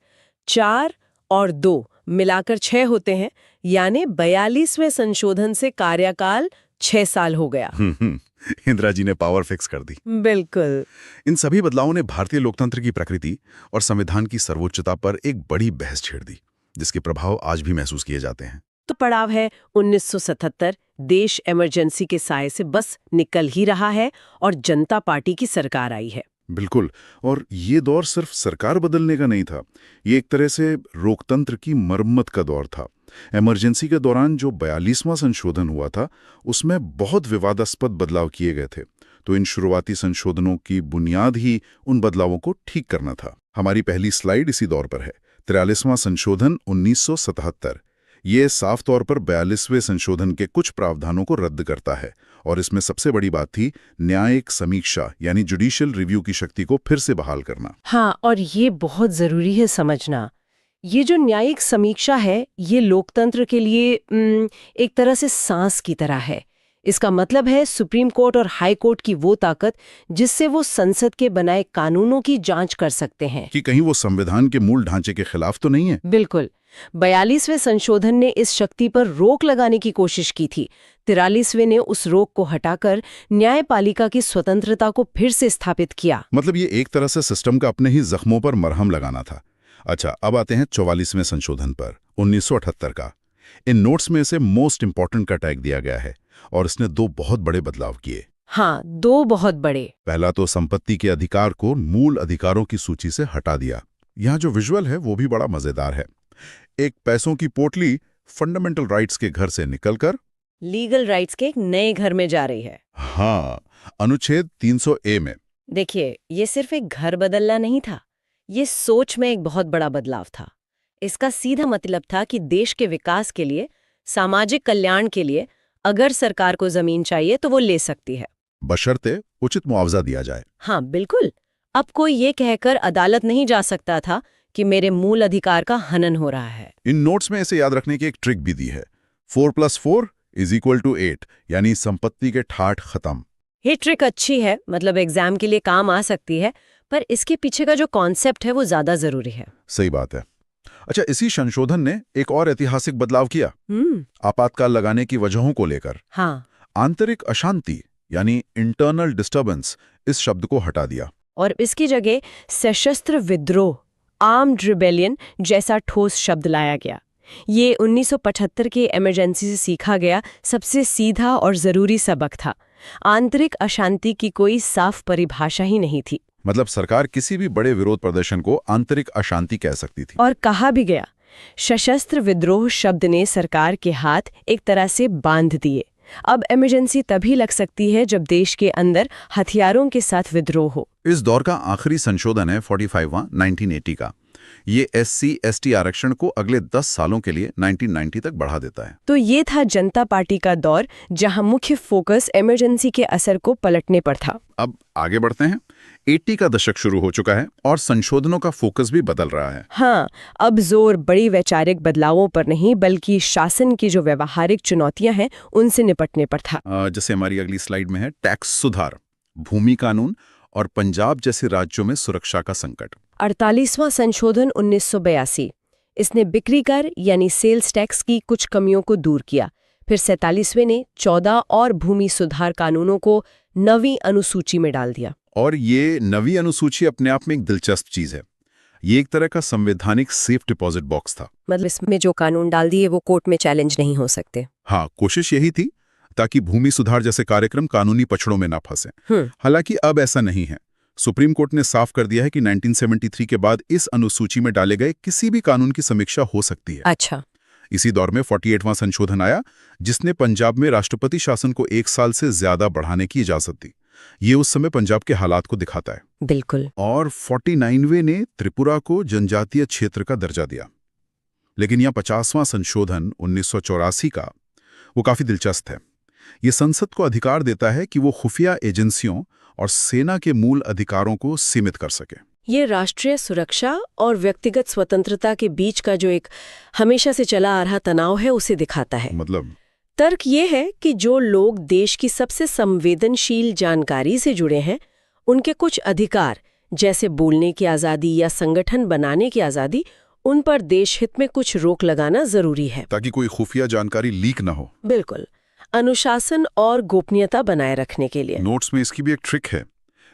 4 और 2 मिलाकर 6 होते हैं, यानी 42वें संशोधन से कार्यकाल 6 साल हो गया। इंदिरा जी ने पावर फिक्स कर दी। बिल्कुल। इन सभी बदलावों ने भारतीय लोकतंत्र की प्रकृति और संविधान की सर्वोच्चता पर एक बड़ी बहस छेड़ दी, जिसके प्रभाव आज भी महसूस किए जाते हैं। तो पड़ाव है 1977। देश इमरजेंसी के साए से बस निकल ही रहा है और जनता पार्टी की सरकार आई है। बिल्कुल, और ये दौर सिर्फ सरकार बदलने का नहीं था, ये एक तरह से लोकतंत्र की मरम्मत का दौर था। इमरजेंसी के दौरान जो 42वां संशोधन हुआ था, उसमें बहुत विवादास्पद बदलाव किए गए थे। तो इन शुरुआती संशोधनों की बुनियाद ही उन बदलावों को ठीक करना था। हमारी पहली स्लाइड इसी दौर पर है। 43वां संशोधन 1977। ये साफ तौर पर 42वें संशोधन के कुछ प्रावधानों को रद्द करता है, और इसमें सबसे बड़ी बात थी न्यायिक समीक्षा यानी जुडिशियल रिव्यू की शक्ति को फिर से बहाल करना। हाँ, और ये बहुत जरूरी है समझना। ये जो न्यायिक समीक्षा है, ये लोकतंत्र के लिए एक तरह से सांस की तरह है। इसका मतलब है सुप्रीम कोर्ट और हाई कोर्ट की वो ताकत जिससे वो संसद के बनाए कानूनों की जांच कर सकते हैं कि कहीं वो संविधान के मूल ढांचे के खिलाफ तो नहीं है। बिल्कुल। 42वें संशोधन ने इस शक्ति पर रोक लगाने की कोशिश की थी। 43वें ने उस रोक को हटाकर न्यायपालिका की स्वतंत्रता को फिर से स्थापित किया। मतलब ये एक तरह से सिस्टम का अपने ही जख्मों पर मरहम लगाना था। अच्छा, अब आते हैं 44वें संशोधन पर, 1978 का। इन नोट्स में इसे मोस्ट इंपॉर्टेंट का टैग दिया गया है, और इसने 2 बहुत बड़े बदलाव किए। हाँ, 2 बहुत बड़े। पहला तो संपत्ति के अधिकार को मूल अधिकारों की सूची से हटा दिया। यहाँ जो विजुअल है वो भी बड़ा मजेदार है। एक पैसों की पोटली फंडामेंटल राइट्स के घर से निकलकर लीगल राइट्स के एक नए घर में जा रही है। हाँ, अनुच्छेद 300A में। देखिए, ये सिर्फ एक घर बदलना नहीं था, ये सोच में एक बहुत बड़ा बदलाव था। इसका सीधा मतलब था कि देश के विकास के लिए, सामाजिक कल्याण के लिए अगर सरकार को जमीन चाहिए तो वो ले सकती है, बशर्ते उचित मुआवजा दिया जाए। हाँ बिल्कुल। अब कोई ये कहकर अदालत नहीं जा सकता था कि मेरे मूल अधिकार का हनन हो रहा है। इन नोट्स में इसे याद रखने की एक ट्रिक भी दी है। 4+4 = 8, यानी संपत्ति के ठाठ खत्म। ये ट्रिक अच्छी है, मतलब एग्जाम के लिए काम आ सकती है, पर इसके पीछे का जो कॉन्सेप्ट है वो ज्यादा जरूरी है। सही बात है। अच्छा, इसी संशोधन ने एक और ऐतिहासिक बदलाव किया, आपातकाल लगाने की वजहों को लेकर। हाँ। आंतरिक अशांति यानी इंटरनल डिस्टर्बेंस, इस शब्द को हटा दिया और इसकी जगह सशस्त्र विद्रोह, आर्म्ड रिबेलियन जैसा ठोस शब्द लाया गया। ये 1975 के इमरजेंसी से सीखा गया सबसे सीधा और जरूरी सबक था। आंतरिक अशांति की कोई साफ परिभाषा ही नहीं थी। मतलब सरकार किसी भी बड़े विरोध प्रदर्शन को आंतरिक अशांति कह सकती थी। और कहा भी गया, सशस्त्र विद्रोह शब्द ने सरकार के हाथ एक तरह से बांध दिए। अब इमरजेंसी तभी लग सकती है जब देश के अंदर हथियारों के साथ विद्रोह हो। इस दौर का आखिरी संशोधन है 45वां 1980 का। ये SC/ST आरक्षण को अगले 10 सालों के लिए 1990 तक बढ़ा देता है। तो ये था जनता पार्टी का दौर, जहां मुख्य फोकस इमरजेंसी के असर को पलटने पर था। अब आगे बढ़ते हैं। 80 का दशक शुरू हो चुका है और संशोधनों का फोकस भी बदल रहा है। हाँ, अब जोर बड़ी वैचारिक बदलावों पर नहीं, बल्कि शासन की जो व्यवहारिक चुनौतियां हैं उनसे निपटने पर था। जैसे हमारी अगली स्लाइड में है, टैक्स सुधार, भूमि कानून और पंजाब जैसे राज्यों में सुरक्षा का संकट। 48वां संशोधन 1982, इसने बिक्री कर यानी सेल्स टैक्स की कुछ कमियों को दूर किया। फिर 47वें ने 14 और भूमि सुधार कानूनों को नवीं अनुसूची में डाल दिया। और ये नवी अनुसूची अपने आप में एक दिलचस्प चीज है। ये एक तरह का संवैधानिक सेफ डिपॉजिट बॉक्स था। मतलब इसमें जो कानून डाल दिए वो कोर्ट में चैलेंज नहीं हो सकते। हाँ, कोशिश यही थी ताकि भूमि सुधार जैसे कार्यक्रम कानूनी पछड़ों में ना फंसे। हालांकि अब ऐसा नहीं है। सुप्रीम कोर्ट ने साफ कर दिया है कि 1973 के बाद इस अनुसूची में डाले गए किसी भी कानून की समीक्षा हो सकती है। अच्छा। इसी दौर में 48वां संशोधन आया, जिसने पंजाब में राष्ट्रपति शासन को 1 साल से ज्यादा बढ़ाने की इजाजत दी। ये उस समय पंजाब के हालात को दिखाता है। बिल्कुल। और 49वें ने त्रिपुरा को जनजातीय क्षेत्र का दर्जा दिया। लेकिन यह 50वां संशोधन 1984 का, वो काफी दिलचस्प है। ये संसद को अधिकार देता है कि वो खुफिया एजेंसियों और सेना के मूल अधिकारों को सीमित कर सके। ये राष्ट्रीय सुरक्षा और व्यक्तिगत स्वतंत्रता के बीच का जो एक हमेशा से चला आ रहा तनाव है उसे दिखाता है। मतलब तर्क ये है कि जो लोग देश की सबसे संवेदनशील जानकारी से जुड़े हैं, उनके कुछ अधिकार, जैसे बोलने की आज़ादी या संगठन बनाने की आज़ादी, उन पर देश हित में कुछ रोक लगाना जरूरी है, ताकि कोई खुफिया जानकारी लीक ना हो। बिल्कुल, अनुशासन और गोपनीयता बनाए रखने के लिए। नोट्स में इसकी भी एक ट्रिक है।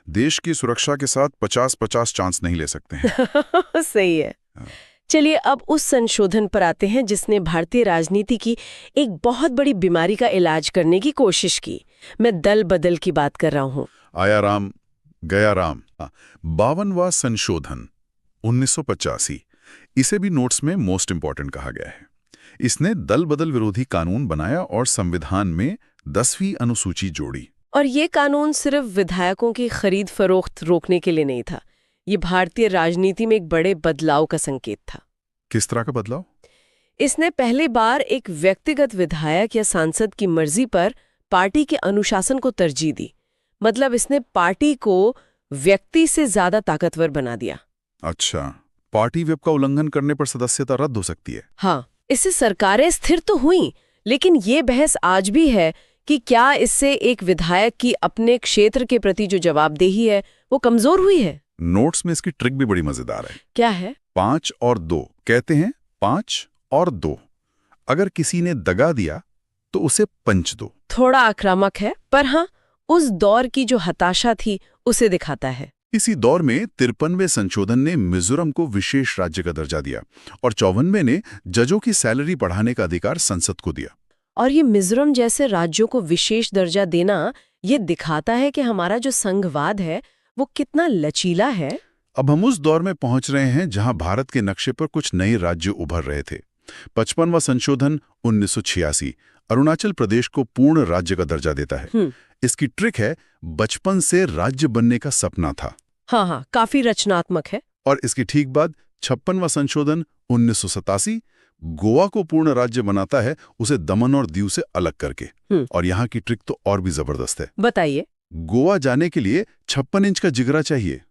देश की सुरक्षा के साथ 50-50 चांस नहीं ले सकते हैं। सही है। चलिए अब उस संशोधन पर आते हैं जिसने भारतीय राजनीति की एक बहुत बड़ी बीमारी का इलाज करने की कोशिश की। मैं दल बदल की बात कर रहा हूँ। आया राम गया राम। 52वां संशोधन 1985, इसे भी नोट्स में मोस्ट इंपॉर्टेंट कहा गया है। इसने दल बदल विरोधी कानून बनाया और संविधान में 10वीं अनुसूची जोड़ी। और ये कानून सिर्फ विधायकों की खरीद फरोख्त रोकने के लिए नहीं था, ये भारतीय राजनीति में एक बड़े बदलाव का संकेत था। किस तरह का बदलाव? इसने पहली बार एक व्यक्तिगत विधायक या सांसद की मर्जी पर पार्टी के अनुशासन को तरजीह दी। मतलब इसने पार्टी को व्यक्ति से ज्यादा ताकतवर बना दिया। अच्छा, पार्टी व्हिप का उल्लंघन करने पर सदस्यता रद्द हो सकती है। हाँ, इससे सरकारें स्थिर तो हुई, लेकिन ये बहस आज भी है कि क्या इससे एक विधायक की अपने क्षेत्र के प्रति जो जवाबदेही है वो कमजोर हुई है। नोट्स में इसकी ट्रिक भी बड़ी मजेदार है। क्या है? 5 और 2 कहते हैं। 5 और 2, अगर किसी ने दगा दिया तो उसे पंच दो। थोड़ा आक्रामक है, पर हाँ, उस दौर की जो हताशा थी उसे दिखाता है। इसी दौर में 53वें संशोधन ने मिजोरम को विशेष राज्य का दर्जा दिया और 54वें ने जजों की सैलरी बढ़ाने का अधिकार संसद को दिया। और ये मिजोरम जैसे राज्यों को विशेष दर्जा देना ये दिखाता है कि हमारा जो संघवाद है वो कितना लचीला है। अब हम उस दौर में पहुंच रहे हैं जहां भारत के नक्शे पर कुछ नए राज्य उभर रहे थे। 55वां संशोधन 1986 अरुणाचल प्रदेश को पूर्ण राज्य का दर्जा देता है। इसकी ट्रिक है, बचपन से राज्य बनने का सपना था। हाँ, काफी रचनात्मक है। और इसकी ठीक बाद 56वां संशोधन 1987 गोवा को पूर्ण राज्य बनाता है, उसे दमन और दीव से अलग करके। और यहाँ की ट्रिक तो और भी जबरदस्त है। बताइए। गोवा जाने के लिए 56 इंच का जिगरा चाहिए।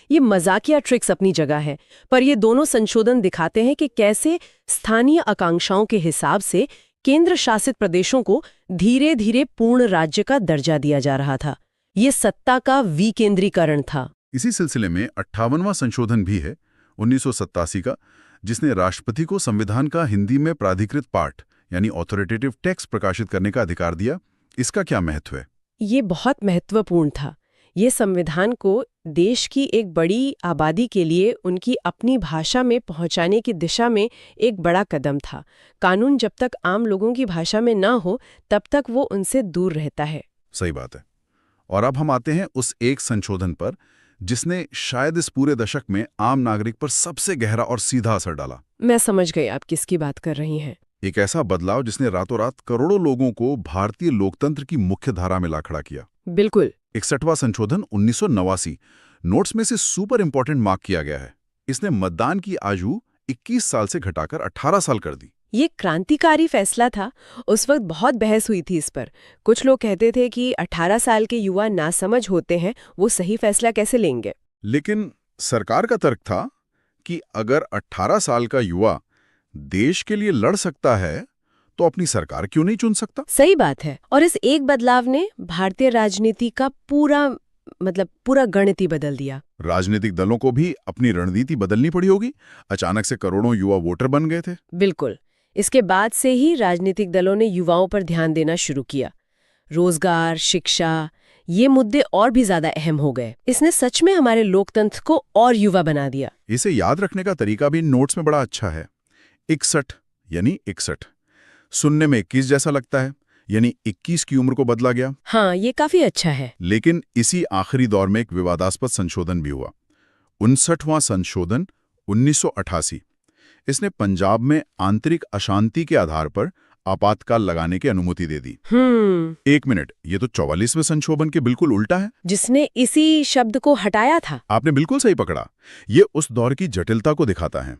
ये मजाकिया ट्रिक्स अपनी जगह है, पर ये दोनों संशोधन दिखाते हैं कि कैसे स्थानीय आकांक्षाओं के हिसाब से केंद्र शासित प्रदेशों को धीरे धीरे पूर्ण राज्य का दर्जा दिया जा रहा था। ये सत्ता का विकेंद्रीकरण था। इसी सिलसिले में 58वां संशोधन भी है 1987 का, जिसने राष्ट्रपति को संविधान का हिंदी में प्राधिकृत पाठ यानी ऑथोरिटेटिव टेक्स्ट प्रकाशित करने का अधिकार दिया। इसका क्या महत्व है? ये बहुत महत्वपूर्ण था। ये संविधान को देश की एक बड़ी आबादी के लिए उनकी अपनी भाषा में पहुंचाने की दिशा में एक बड़ा कदम था। कानून जब तक आम लोगों की भाषा में ना हो तब तक वो उनसे दूर रहता है। सही बात है। और अब हम आते हैं उस एक संशोधन पर जिसने शायद इस पूरे दशक में आम नागरिक पर सबसे गहरा और सीधा असर डाला। मैं समझ गई आप किसकी बात कर रही हैं। एक ऐसा बदलाव जिसने रातों रात करोड़ों लोगों को भारतीय लोकतंत्र की मुख्य धारा में ला खड़ा किया। बिल्कुल। 61वां संशोधन 1989 नोट्स में से सुपर इंपॉर्टेंट मार्क किया गया है। इसने मतदान की आयु 21 साल से घटाकर 18 साल कर दी। ये क्रांतिकारी फैसला था। उस वक्त बहुत बहस हुई थी इस पर। कुछ लोग कहते थे कि 18 साल के युवा नासमझ होते हैं, वो सही फैसला कैसे लेंगे। लेकिन सरकार का तर्क था कि अगर 18 साल का युवा देश के लिए लड़ सकता है तो अपनी सरकार क्यों नहीं चुन सकता? सही बात है। और इस एक बदलाव ने भारतीय राजनीति का पूरा गणित ही बदल दिया। राजनीतिक दलों को भी अपनी रणनीति बदलनी पड़ी होगी। अचानक से करोड़ों युवा वोटर बन गए थे। बिल्कुल। इसके बाद से ही राजनीतिक दलों ने युवाओं पर ध्यान देना शुरू किया। रोजगार, शिक्षा, ये मुद्दे और भी ज्यादा अहम हो गए। इसने सच में हमारे लोकतंत्र को और युवा बना दिया। इसे याद रखने का तरीका भी नोट्स में बड़ा अच्छा है। 61 यानी 61 सुनने में 21 जैसा लगता है, यानी 21 की उम्र को बदला गया। हाँ, ये काफी अच्छा है। लेकिन इसी आखिरी दौर में एक विवादास्पद संशोधन भी हुआ। 59वां संशोधन 1988। इसने पंजाब में आंतरिक अशांति के आधार पर आपातकाल लगाने की अनुमति दे दी। एक मिनट, ये तो 44वें संशोधन के बिल्कुल उल्टा है, जिसने इसी शब्द को हटाया था। आपने बिल्कुल सही पकड़ा। ये उस दौर की जटिलता को दिखाता है।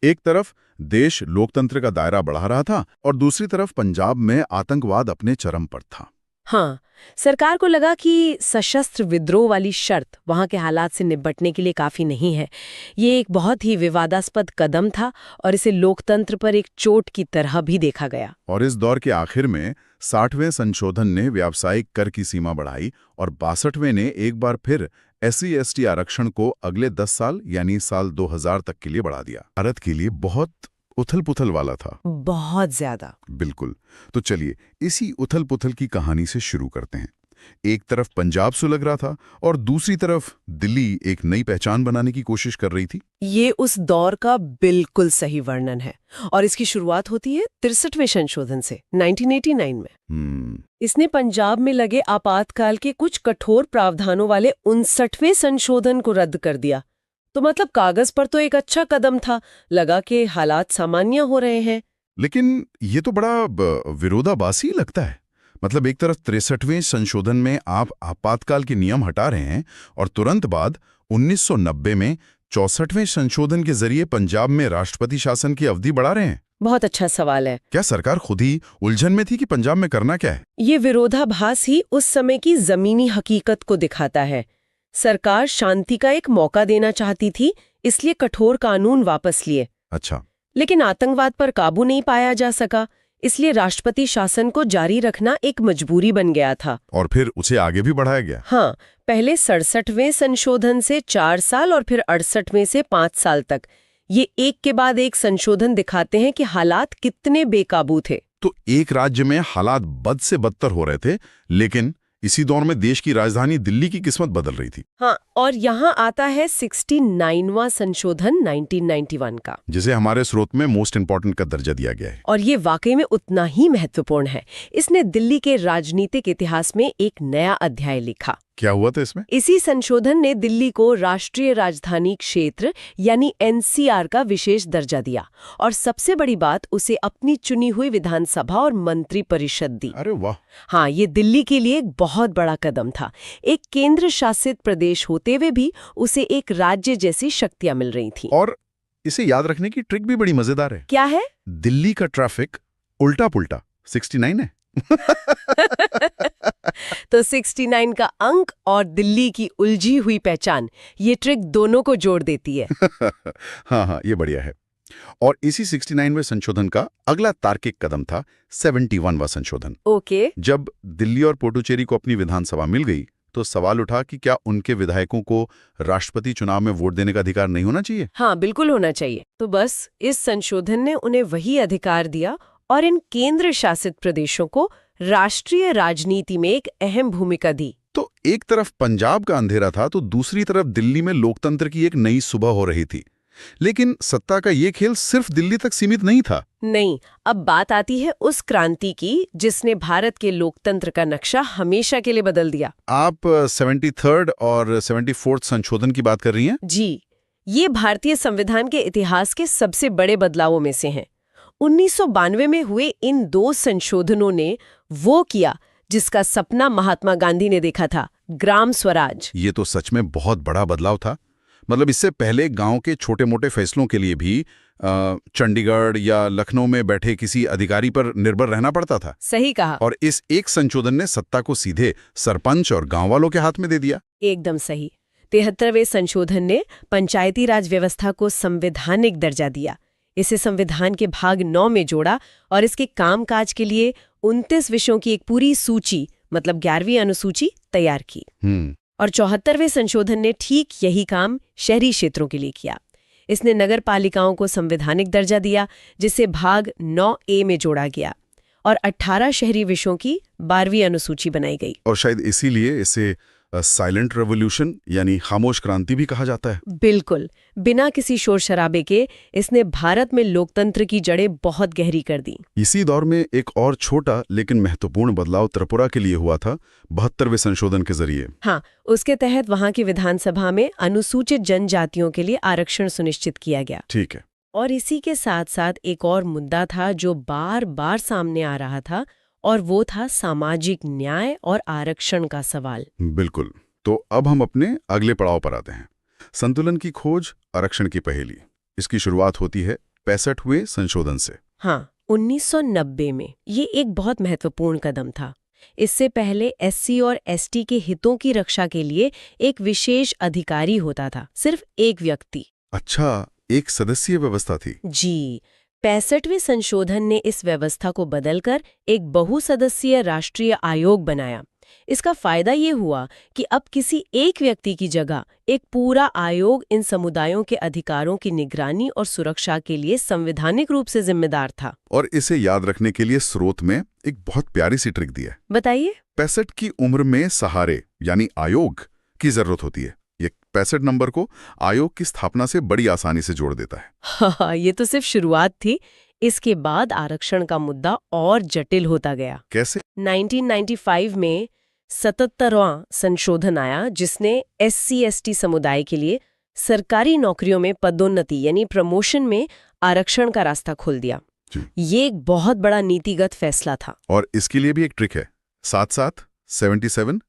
एक तरफ देश लोकतंत्र का दायरा बढ़ा रहा था और दूसरी तरफ पंजाब में आतंकवाद अपने चरम पर था। हाँ, सरकार को लगा कि सशस्त्र विद्रोह वाली शर्त वहां के हालात से निपटने के लिए काफी नहीं है। ये एक बहुत ही विवादास्पद कदम था और इसे लोकतंत्र पर एक चोट की तरह भी देखा गया। और इस दौर के आखिर में 60वें संशोधन ने व्यावसायिक कर की सीमा बढ़ाई और 62वें ने एक बार फिर SC/ST आरक्षण को अगले 10 साल यानी साल 2000 तक के लिए बढ़ा दिया। भारत के लिए बहुत उथल-पुथल वाला था। बहुत ज्यादा। बिल्कुल। तो चलिए इसी उथल-पुथल की कहानी से शुरू करते हैं। एक तरफ पंजाब सुलग रहा था और दूसरी तरफ दिल्ली एक नई पहचान बनाने की कोशिश कर रही थी। ये उस दौर का बिल्कुल सही वर्णन है और इसकी शुरुआत होती है 63वें संशोधन से 1989 में। इसने पंजाब में लगे आपातकाल के कुछ कठोर प्रावधानों वाले 59वें संशोधन को रद्द कर दिया। तो मतलब कागज पर तो एक अच्छा कदम था, लगा कि हालात सामान्य हो रहे हैं। लेकिन ये तो बड़ा विरोधाभासी लगता है। मतलब एक तरफ 63वें संशोधन में आप आपातकाल के नियम हटा रहे हैं और तुरंत बाद 1990 में 64वें संशोधन के जरिए पंजाब में राष्ट्रपति शासन की अवधि बढ़ा रहे हैं। बहुत अच्छा सवाल है। क्या सरकार खुद ही उलझन में थी कि पंजाब में करना क्या है? ये विरोधाभास ही उस समय की जमीनी हकीकत को दिखाता है। सरकार शांति का एक मौका देना चाहती थी, इसलिए कठोर कानून वापस लिए। अच्छा। लेकिन आतंकवाद पर काबू नहीं पाया जा सका, इसलिए राष्ट्रपति शासन को जारी रखना एक मजबूरी बन गया था। और फिर उसे आगे भी बढ़ाया गया। हाँ, पहले 67वें संशोधन से 4 साल और फिर 68वें से 5 साल तक। ये एक के बाद एक संशोधन दिखाते हैं कि हालात कितने बेकाबू थे। तो एक राज्य में हालात बद से बदतर हो रहे थे, लेकिन इसी दौर में देश की राजधानी दिल्ली की किस्मत बदल रही थी। हाँ, और यहाँ आता है 69वां संशोधन 1991 का, जिसे हमारे स्रोत में मोस्ट इंपॉर्टेंट का दर्जा दिया गया है। और ये वाकई में उतना ही महत्वपूर्ण है। इसने दिल्ली के राजनीतिक इतिहास में एक नया अध्याय लिखा। क्या हुआ था इसमें? इसी संशोधन ने दिल्ली को राष्ट्रीय राजधानी क्षेत्र यानी NCR का विशेष दर्जा दिया और सबसे बड़ी बात, उसे अपनी चुनी हुई विधानसभा और मंत्री परिषद दी। अरे वाह। हाँ, ये दिल्ली के लिए एक बहुत बड़ा कदम था। एक केंद्र शासित प्रदेश होते हुए भी उसे एक राज्य जैसी शक्तियां मिल रही थी। और इसे याद रखने की ट्रिक भी बड़ी मजेदार है। क्या है? दिल्ली का ट्रैफिक उल्टा पुल्टा 69 है। तो 69 का अंक और दिल्ली की उलझी हुई पहचान, ये ट्रिक दोनों को जोड़ देती है। हाँ, ये बढ़िया है। और इसी 69वें संशोधन का अगला तार्किक कदम था 71वां संशोधन। ओके। जब दिल्ली और पुडुचेरी को अपनी विधानसभा मिल गई तो सवाल उठा कि क्या उनके विधायकों को राष्ट्रपति चुनाव में वोट देने का अधिकार नहीं होना चाहिए? हाँ, बिल्कुल होना चाहिए। तो बस इस संशोधन ने उन्हें वही अधिकार दिया और इन केंद्र शासित प्रदेशों को राष्ट्रीय राजनीति में एक अहम भूमिका दी। तो एक तरफ पंजाब का अंधेरा था तो दूसरी तरफ दिल्ली में लोकतंत्र की एक नई सुबह हो रही थी। लेकिन सत्ता का ये खेल सिर्फ दिल्ली तक सीमित नहीं था। नहीं, अब बात आती है उस क्रांति की जिसने भारत के लोकतंत्र का नक्शा हमेशा के लिए बदल दिया। आप 73rd और 74th संशोधन की बात कर रही हैं? जी, ये भारतीय संविधान के इतिहास के सबसे बड़े बदलावों में से हैं। 1992 में हुए इन 2 संशोधनों ने वो किया जिसका सपना महात्मा गांधी ने देखा था, ग्राम स्वराज। ये तो सच में बहुत बड़ा बदलाव था। मतलब इससे पहले गांव के छोटे-मोटे फैसलों के लिए भी चंडीगढ़ या लखनऊ में बैठे किसी अधिकारी पर निर्भर रहना पड़ता था। सही कहा। और इस एक संशोधन ने सत्ता को सीधे सरपंच और गांव वालों के हाथ में दे दिया। एकदम सही। 73वें संशोधन ने पंचायती राज व्यवस्था को संवैधानिक दर्जा दिया। इसे संविधान के भाग 9 में जोड़ा और इसके कामकाज के लिए 29 विषयों की एक पूरी सूची, मतलब 11वीं अनुसूची तैयार की। और 74वें संशोधन ने ठीक यही काम शहरी क्षेत्रों के लिए किया। इसने नगर पालिकाओं को संवैधानिक दर्जा दिया, जिसे भाग 9A में जोड़ा गया और 18 शहरी विषयों की 12वीं अनुसूची बनाई गई। और शायद इसीलिए इसे साइलेंट रेवोल्यूशन यानी खामोश क्रांति भी कहा जाता है। बिल्कुल, बिना किसी शोर शराबे के इसने भारत में लोकतंत्र की जड़ें बहुत गहरी कर दी। इसी दौर में एक और छोटा लेकिन महत्वपूर्ण बदलाव त्रिपुरा के लिए हुआ था 72वें संशोधन के जरिए। हाँ, उसके तहत वहां की विधानसभा में अनुसूचित जनजातियों के लिए आरक्षण सुनिश्चित किया गया। ठीक है। और इसी के साथ साथ एक और मुद्दा था जो बार बार सामने आ रहा था, और वो था सामाजिक न्याय और आरक्षण का सवाल। बिल्कुल। तो अब हम अपने अगले पड़ाव पर आते हैं, संतुलन की खोज, आरक्षण की पहेली। इसकी शुरुआत होती है 65वें संशोधन से। हाँ, 1990 में ये एक बहुत महत्वपूर्ण कदम था। इससे पहले SC और ST के हितों की रक्षा के लिए एक विशेष अधिकारी होता था, सिर्फ एक व्यक्ति। अच्छा, एक सदस्यीय व्यवस्था थी। जी, 65वें संशोधन ने इस व्यवस्था को बदलकर एक बहुसदस्यीय राष्ट्रीय आयोग बनाया। इसका फायदा ये हुआ कि अब किसी एक व्यक्ति की जगह एक पूरा आयोग इन समुदायों के अधिकारों की निगरानी और सुरक्षा के लिए संवैधानिक रूप से जिम्मेदार था। और इसे याद रखने के लिए स्रोत में एक बहुत प्यारी सी ट्रिक दी है। बताइए। 65 की उम्र में सहारे यानी आयोग की जरूरत होती है। ये 65 नंबर को आयोग की स्थापना से बड़ी आसानी से जोड़ देता है। हाँ, ये तो सिर्फ शुरुआत थी। इसके बाद आरक्षण का मुद्दा और जटिल होता गया। कैसे? 1995 में 77वां संशोधन आया, जिसने SC/ST समुदाय के लिए सरकारी नौकरियों में पदोन्नति यानी प्रमोशन में आरक्षण का रास्ता खोल दिया। ये एक बहुत बड़ा नीतिगत फैसला था। और इसके लिए भी एक ट्रिक है, साथ साथ 77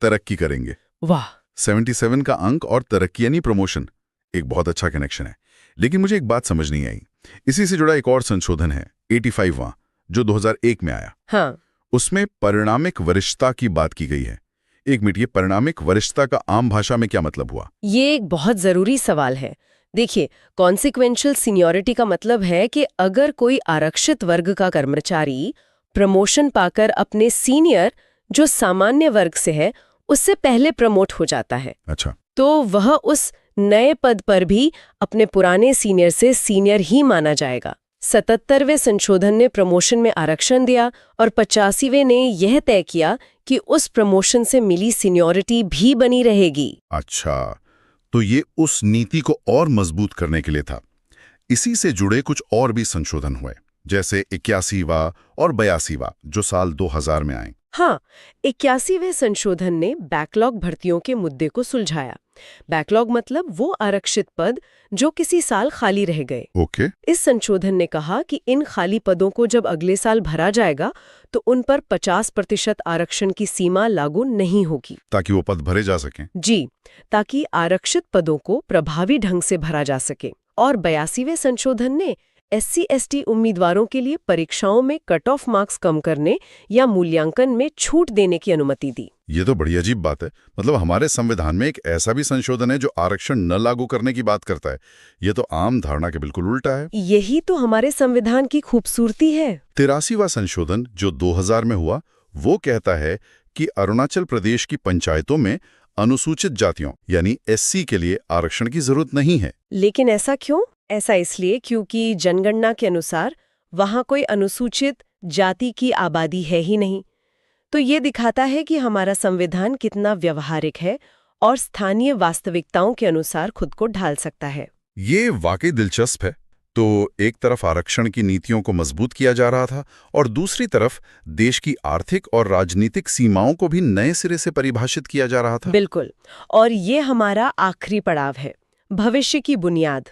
तरक्की करेंगे। वाह! 77 का अंक और तरक्की यानी प्रमोशन, एक बहुत अच्छा कनेक्शन है। लेकिन मुझे एक बात समझ नहीं आई। इसी से जुड़ा एक और संशोधन है 85वां, जो 2001 में आया। हाँ, उसमें परिणामिक वरिष्ठता की बात की गई है। एक मिनट, ये परिणामिक वरिष्ठता का आम भाषा में क्या मतलब हुआ? ये एक बहुत जरूरी सवाल है। देखिए, कॉन्सिक्वेंशियल सीनियरिटी का मतलब है कि अगर कोई आरक्षित वर्ग का कर्मचारी प्रमोशन पाकर अपने सीनियर, जो सामान्य वर्ग से है, उससे पहले प्रमोट हो जाता है, अच्छा, तो वह उस नए पद पर भी अपने पुराने सीनियर से सीनियर ही माना जाएगा। 77वें संशोधन ने प्रमोशन में आरक्षण दिया और 85वें ने यह तय किया कि उस प्रमोशन से मिली सीनियरिटी भी बनी रहेगी। अच्छा, तो ये उस नीति को और मजबूत करने के लिए था। इसी से जुड़े कुछ और भी संशोधन हुए, जैसे 81वां और 82वां, जो साल 2000 में आए। हाँ, 81वें संशोधन ने बैकलॉग भर्तियों के मुद्दे को सुलझाया। बैकलॉग मतलब वो आरक्षित पद जो किसी साल खाली रह गए। ओके। इस संशोधन ने कहा कि इन खाली पदों को जब अगले साल भरा जाएगा तो उन पर 50% आरक्षण की सीमा लागू नहीं होगी, ताकि वो पद भरे जा सकें। जी, ताकि आरक्षित पदों को प्रभावी ढंग से भरा जा सके। और 82वें संशोधन ने SC/ST उम्मीदवारों के लिए परीक्षाओं में कट ऑफ मार्क्स कम करने या मूल्यांकन में छूट देने की अनुमति दी। ये तो बड़ी अजीब बात है। मतलब हमारे संविधान में एक ऐसा भी संशोधन है जो आरक्षण न लागू करने की बात करता है। ये तो आम धारणा के बिल्कुल उल्टा है। यही तो हमारे संविधान की खूबसूरती है। 83वां संशोधन जो 2000 में हुआ, वो कहता है कि अरुणाचल प्रदेश की पंचायतों में अनुसूचित जातियों यानी SC के लिए आरक्षण की जरूरत नहीं है। लेकिन ऐसा क्यों? ऐसा इसलिए क्योंकि जनगणना के अनुसार वहां कोई अनुसूचित जाति की आबादी है ही नहीं। तो ये दिखाता है कि हमारा संविधान कितना व्यवहारिक है और स्थानीय वास्तविकताओं के अनुसार खुद को ढाल सकता है। ये वाकई दिलचस्प है। तो एक तरफ आरक्षण की नीतियों को मजबूत किया जा रहा था और दूसरी तरफ देश की आर्थिक और राजनीतिक सीमाओं को भी नए सिरे से परिभाषित किया जा रहा था। बिल्कुल। और ये हमारा आखिरी पड़ाव है, भविष्य की बुनियाद।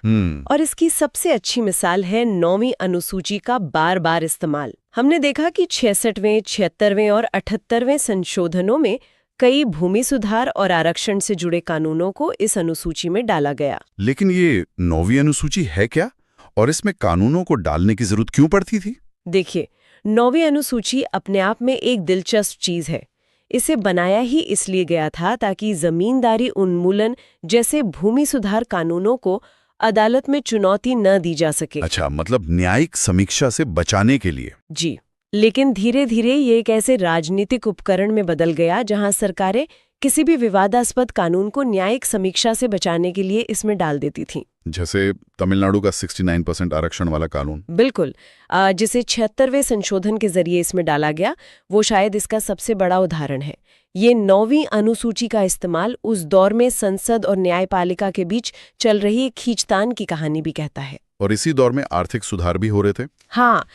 और इसकी सबसे अच्छी मिसाल है 9वीं अनुसूची का बार बार इस्तेमाल। हमने देखा कि 66वें, 76वें और 78वें संशोधनों में कई भूमि सुधार और आरक्षण से जुड़े कानूनों को इस अनुसूची में डाला गया। लेकिन ये 9वीं अनुसूची है क्या, और इसमें कानूनों को डालने की जरूरत क्यों पड़ती थी? देखिए, 9वीं अनुसूची अपने आप में एक दिलचस्प चीज है। इसे बनाया ही इसलिए गया था ताकि जमींदारी उन्मूलन जैसे भूमि सुधार कानूनों को अदालत में चुनौती न दी जा सके। अच्छा, मतलब न्यायिक समीक्षा से बचाने के लिए। जी, लेकिन धीरे धीरे ये एक ऐसे राजनीतिक उपकरण में बदल गया जहां सरकारें किसी भी विवादास्पद कानून को न्यायिक समीक्षा से बचाने के लिए इसमें डाल देती थीं। जैसे तमिलनाडु का 69% आरक्षण वाला कानून। बिल्कुल, जिसे 76वें संशोधन के जरिए इसमें डाला गया, वो शायद इसका सबसे बड़ा उदाहरण है। ये 9वीं अनुसूची का इस्तेमाल उस दौर में संसद और न्यायपालिका के बीच चल रही एक खींचतान की कहानी भी कहता है। और इसी दौर में आर्थिक सुधार भी हो रहे थे। हाँ,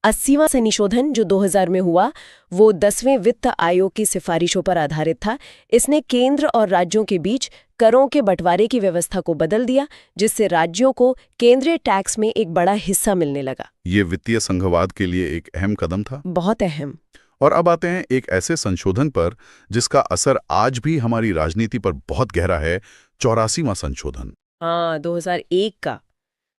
80वां संशोधन जो 2000 में हुआ, वो 10वें वित्त आयोग की सिफारिशों पर आधारित था। इसने केंद्र और राज्यों के बीच करों के बंटवारे की व्यवस्था को बदल दिया, जिससे राज्यों को केंद्रीय टैक्स में एक बड़ा हिस्सा मिलने लगा। ये वित्तीय संघवाद के लिए एक अहम कदम था। बहुत अहम। और अब आते हैं एक ऐसे संशोधन पर जिसका असर आज भी हमारी राजनीति पर बहुत गहरा है, 84वां संशोधन। हाँ, 2001 का।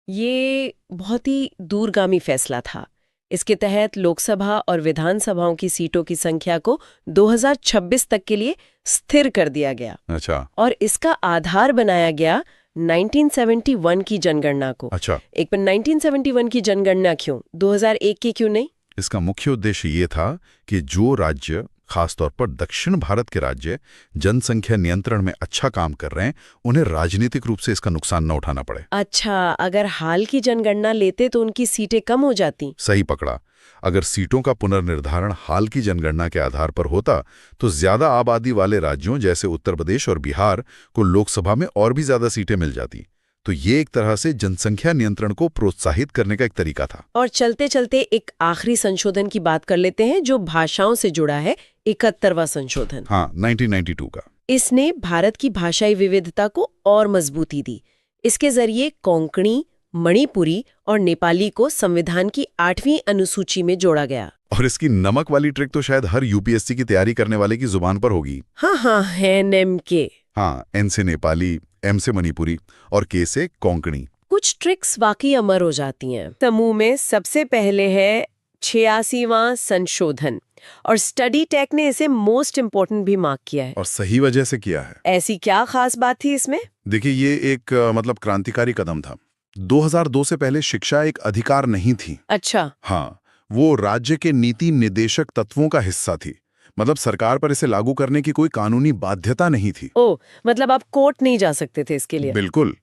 ये बहुत ही दूरगामी फैसला था। इसके तहत लोकसभा और विधानसभाओं की सीटों की संख्या को 2026 तक के लिए स्थिर कर दिया गया। अच्छा। और इसका आधार बनाया गया 1971 की जनगणना को। अच्छा। एक पर 1971 की जनगणना क्यों, 2001 की क्यों नहीं? इसका मुख्य उद्देश्य ये था कि जो राज्य, खासतौर पर दक्षिण भारत के राज्य, जनसंख्या नियंत्रण में अच्छा काम कर रहे हैं, उन्हें राजनीतिक रूप से इसका नुकसान न उठाना पड़े। अच्छा, अगर हाल की जनगणना लेते तो उनकी सीटें कम हो जाती। सही पकड़ा। अगर सीटों का पुनर्निर्धारण हाल की जनगणना के आधार पर होता तो ज्यादा आबादी वाले राज्यों जैसे उत्तर प्रदेश और बिहार को लोकसभा में और भी ज्यादा सीटें मिल जाती। तो ये एक तरह से जनसंख्या नियंत्रण को प्रोत्साहित करने का एक तरीका था। और चलते चलते एक आखिरी संशोधन की बात कर लेते हैं जो भाषाओं से जुड़ा है, 71वां संशोधन। हाँ, 1992 का। इसने भारत की भाषाई विविधता को और मजबूती दी। इसके जरिए कोंकणी, मणिपुरी और नेपाली को संविधान की 8वीं अनुसूची में जोड़ा गया। और इसकी नमक वाली ट्रिक तो शायद हर यूपीएससी की तैयारी करने वाले की जुबान पर होगी। हाँ, एन के। हाँ, एन से नेपाली, एम से मणिपुरी और के से कोंकणी। कुछ ट्रिक्स वाकई अमर हो जाती हैं। समूह में सबसे पहले है 86वां संशोधन, और स्टडी टेक ने इसे मोस्ट इम्पोर्टेंट भी मार्क किया है। और सही वजह से किया है। ऐसी क्या खास बात थी इसमें? देखिए, ये एक मतलब क्रांतिकारी कदम था। 2002 से पहले शिक्षा एक अधिकार नहीं थी। अच्छा। हाँ, वो राज्य के नीति निदेशक तत्वों का हिस्सा थी। मतलब सरकार पर इसे लागू करने की कोई कानूनी बाध्यता नहीं थी। ओ, मतलब आप कोर्ट नहीं जा सकते थे इसके लिए? बिल्कुल।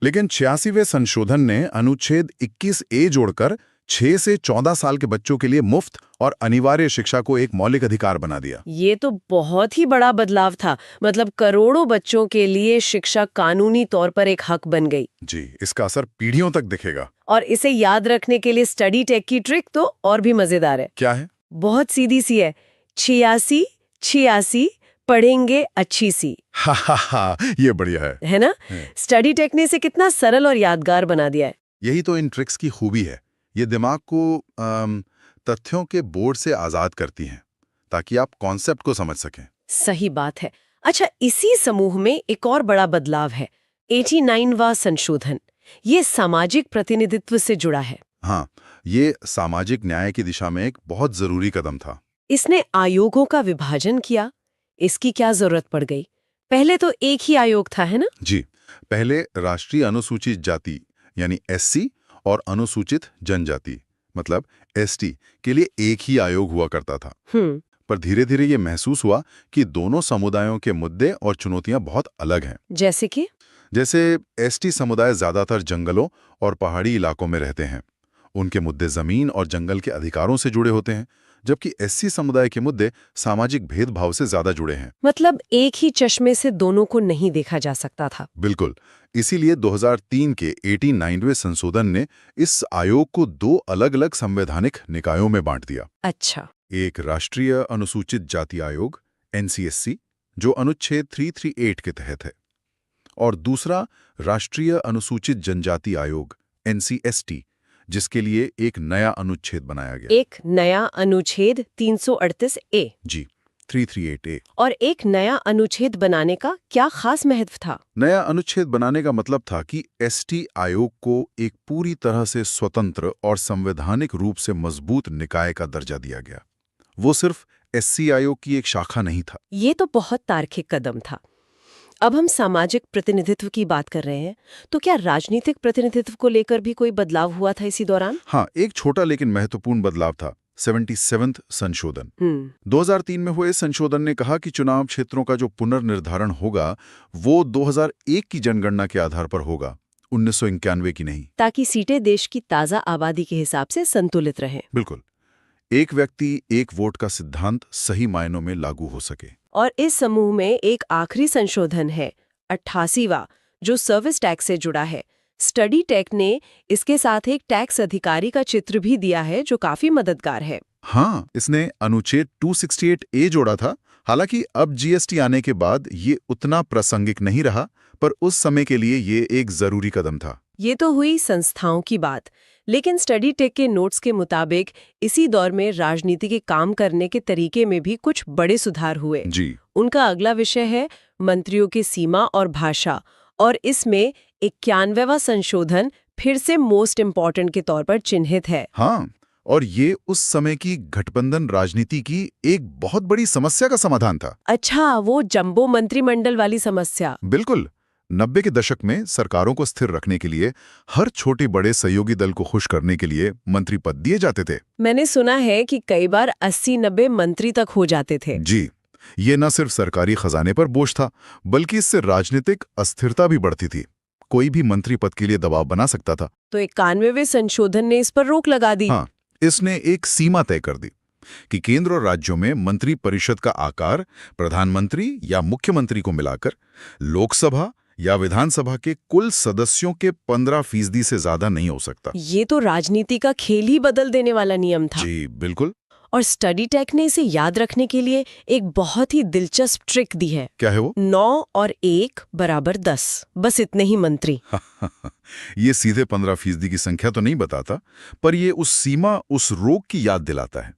लेकिन 86वें संशोधन ने अनुच्छेद 21A जोड़कर 6 से 14 साल के बच्चों के लिए मुफ्त और अनिवार्य शिक्षा को एक मौलिक अधिकार बना दिया। ये तो बहुत ही बड़ा बदलाव था। मतलब करोड़ों बच्चों के लिए शिक्षा कानूनी तौर पर एक हक बन गई। जी, इसका असर पीढ़ियों तक दिखेगा। और इसे याद रखने के लिए स्टडी टेक की ट्रिक तो और भी मजेदार है। क्या है? बहुत सीधी सी है, 86 पढ़ेंगे अच्छी सी। हा, ये बढ़िया है ना? स्टडी टेक ने इसे कितना सरल और यादगार बना दिया है। यही तो इन ट्रिक्स की खूबी है। ये दिमाग को तथ्यों के बोझ से आजाद करती हैं ताकि आप कॉन्सेप्ट को समझ सकें। सही बात है। अच्छा, इसी समूह में एक और बड़ा बदलाव है, 89वां संशोधन। ये सामाजिक प्रतिनिधित्व से जुड़ा है। हाँ, ये सामाजिक न्याय की दिशा में एक बहुत जरूरी कदम था। इसने आयोगों का विभाजन किया। इसकी क्या जरूरत पड़ गई? पहले तो एक ही आयोग था, है ना? जी, पहले राष्ट्रीय अनुसूचित जाति यानी एससी और अनुसूचित जनजाति मतलब एसटी के लिए एक ही आयोग हुआ करता था। पर धीरे धीरे ये महसूस हुआ कि दोनों समुदायों के मुद्दे और चुनौतियां बहुत अलग हैं। जैसे एसटी समुदाय ज्यादातर जंगलों और पहाड़ी इलाकों में रहते हैं। उनके मुद्दे जमीन और जंगल के अधिकारों से जुड़े होते हैं, जबकि एससी समुदाय के मुद्दे सामाजिक भेदभाव से ज्यादा जुड़े हैं। मतलब एक ही चश्मे से दोनों को नहीं देखा जा सकता था। बिल्कुल। इसीलिए 2003 के 89वें संशोधन ने इस आयोग को 2 अलग-अलग संवैधानिक निकायों में बांट दिया। अच्छा। एक राष्ट्रीय अनुसूचित जाति आयोग एनसीएससी जो अनुच्छेद 338 के तहत है, और दूसरा राष्ट्रीय अनुसूचित जनजाति आयोग एनसीएसटी जिसके लिए एक नया अनुच्छेद बनाया गया। एक नया अनुच्छेद 338A। जी, 338A। और एक नया अनुच्छेद बनाने का क्या खास महत्व था? नया अनुच्छेद बनाने का मतलब था कि एसटी आयोग को एक पूरी तरह से स्वतंत्र और संवैधानिक रूप से मजबूत निकाय का दर्जा दिया गया। वो सिर्फ एससी आयोग की एक शाखा नहीं था। ये तो बहुत तार्किक कदम था। अब हम सामाजिक प्रतिनिधित्व की बात कर रहे हैं, तो क्या राजनीतिक प्रतिनिधित्व को लेकर भी कोई बदलाव हुआ था इसी दौरान? हाँ, एक छोटा लेकिन महत्वपूर्ण बदलाव था, 77वां संशोधन। 2003 में हुए संशोधन ने कहा कि चुनाव क्षेत्रों का जो पुनर्निर्धारण होगा वो 2001 की जनगणना के आधार पर होगा, 1991 की नहीं। ताकि सीटें देश की ताजा आबादी के हिसाब से संतुलित रहें। बिल्कुल, एक व्यक्ति एक वोट का सिद्धांत सही मायनों में लागू हो सके। और इस समूह में एक आखिरी संशोधन है, 88वां, जो सर्विस टैक्स से जुड़ा है। स्टडी टेक ने इसके साथ एक टैक्स अधिकारी का चित्र भी दिया है, जो काफी मददगार है। हाँ, इसने अनुच्छेद 268A जोड़ा था। हालांकि अब जीएसटी आने के बाद ये उतना प्रासंगिक नहीं रहा, पर उस समय के लिए ये एक जरूरी कदम था। ये तो हुई संस्थाओं की बात, लेकिन स्टडी टेक के नोट्स के मुताबिक इसी दौर में राजनीति के काम करने के तरीके में भी कुछ बड़े सुधार हुए। जी, उनका अगला विषय है मंत्रियों की सीमा और भाषा, और इसमें 91वां संशोधन फिर से मोस्ट इम्पॉर्टेंट के तौर पर चिन्हित है। हाँ, और ये उस समय की गठबंधन राजनीति की एक बहुत बड़ी समस्या का समाधान था। अच्छा, वो जंबो मंत्रिमंडल वाली समस्या। बिल्कुल, 90 के दशक में सरकारों को स्थिर रखने के लिए हर छोटे बड़े सहयोगी दल को खुश करने के लिए मंत्री पद दिए जाते थे। मैंने सुना है कि कई बार 80-90 मंत्री तक हो जाते थे। जी, ये न सिर्फ सरकारी खजाने पर बोझ था, बल्कि इससे राजनीतिक अस्थिरता भी बढ़ती थी। कोई भी मंत्री पद के लिए दबाव बना सकता था। तो 91वें संशोधन ने इस पर रोक लगा दी। हाँ, इसने एक सीमा तय कर दी कि केंद्र और राज्यों में मंत्री परिषद का आकार प्रधानमंत्री या मुख्यमंत्री को मिलाकर लोकसभा या विधानसभा के कुल सदस्यों के 15% से ज्यादा नहीं हो सकता। ये तो राजनीति का खेल ही बदल देने वाला नियम था। जी बिल्कुल। और स्टडी टेक ने इसे याद रखने के लिए एक बहुत ही दिलचस्प ट्रिक दी है। क्या है वो? 9 और 1 बराबर 10, बस इतने ही मंत्री। ये सीधे 15% की संख्या तो नहीं बताता, पर ये उस सीमा, उस रोक की याद दिलाता है।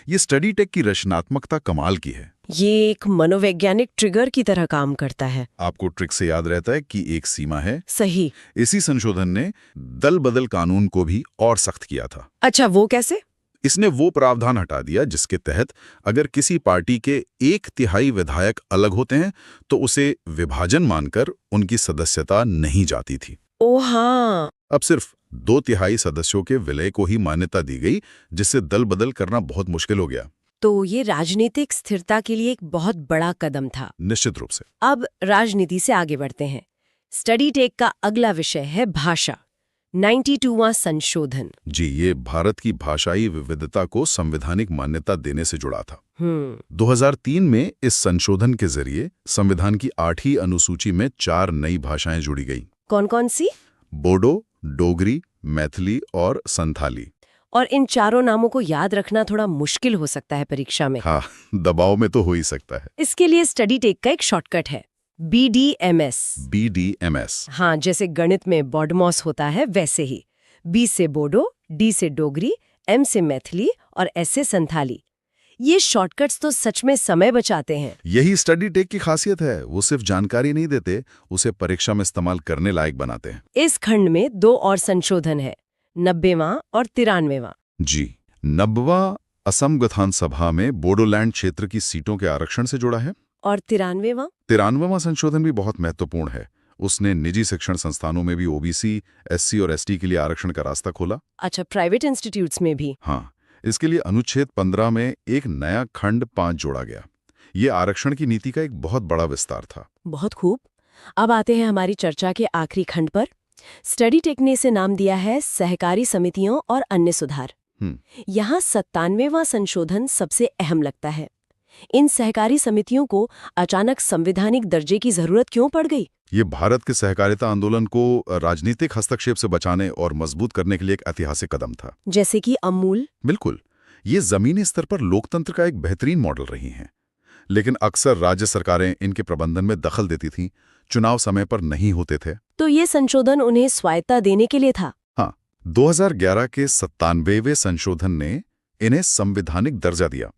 ये स्टडी टेक की रचनात्मकता कमाल की है। ये एक मनोवैज्ञानिक ट्रिगर की तरह काम करता है। आपको ट्रिक से याद रहता है कि एक सीमा है। सही। इसी संशोधन ने दल बदल कानून को भी और सख्त किया था। अच्छा, वो कैसे? इसने वो प्रावधान हटा दिया जिसके तहत अगर किसी पार्टी के 1/3 विधायक अलग होते हैं तो उसे विभाजन मानकर उनकी सदस्यता नहीं जाती थी। ओ हाँ। अब सिर्फ 2/3 सदस्यों के विलय को ही मान्यता दी गई, जिससे दल बदल करना बहुत मुश्किल हो गया। तो ये राजनीतिक स्थिरता के लिए एक बहुत बड़ा कदम था। निश्चित रूप से। अब राजनीति से आगे बढ़ते हैं। स्टडी टेक का अगला विषय है भाषा, 92वां संशोधन। जी, ये भारत की भाषाई विविधता को संवैधानिक मान्यता देने से जुड़ा था। 2003 में इस संशोधन के जरिए संविधान की 8वीं अनुसूची में 4 नई भाषाएं जुड़ी गई। कौन कौन सी? बोडो, डोगरी, मैथिली और संथाली। और इन चारों नामों को याद रखना थोड़ा मुश्किल हो सकता है परीक्षा में। हाँ, दबाव में तो हो ही सकता है। इसके लिए स्टडी टेक का एक शॉर्टकट है, BDMS। BDMS। हाँ, जैसे गणित में बॉडमॉस होता है वैसे ही। B से बोडो, D से डोगरी, M से मैथिली और S से संथाली। ये शॉर्टकट्स तो सच में समय बचाते हैं। यही स्टडी टेक की खासियत है। वो सिर्फ जानकारी नहीं देते, उसे परीक्षा में इस्तेमाल करने लायक बनाते हैं। इस खंड में 2 और संशोधन है, 90वां और 93वां। जी, 90वां असम विधानसभा में बोडोलैंड क्षेत्र की सीटों के आरक्षण से जुड़ा है। और 93वां? 93वां संशोधन भी बहुत महत्वपूर्ण है। उसने निजी शिक्षण संस्थानों में भी ओबीसी, एससी और एसटी के लिए आरक्षण का रास्ता खोला। अच्छा, प्राइवेट इंस्टीट्यूट्स में भी? हाँ, इसके लिए अनुच्छेद 15 में एक नया खंड 5 जोड़ा गया। ये आरक्षण की नीति का एक बहुत बड़ा विस्तार था। बहुत खूब। अब आते हैं हमारी चर्चा के आखिरी खंड पर। स्टडी टेक ने इसे नाम दिया है सहकारी समितियों और अन्य सुधार। यहाँ 97वां संशोधन सबसे अहम लगता है। इन सहकारी समितियों को अचानक संवैधानिक दर्जे की जरूरत क्यों पड़ गई? ये भारत के सहकारिता आंदोलन को राजनीतिक हस्तक्षेप से बचाने और मजबूत करने के लिए एक ऐतिहासिक कदम था। जैसे कि अमूल? बिल्कुल, ये जमीनी स्तर पर लोकतंत्र का एक बेहतरीन मॉडल रही हैं। लेकिन अक्सर राज्य सरकारें इनके प्रबंधन में दखल देती थीं, चुनाव समय पर नहीं होते थे। तो ये संशोधन उन्हें स्वायत्ता देने के लिए था। हाँ, 2011 के 97वें संशोधन ने इन्हें संवैधानिक दर्जा दिया,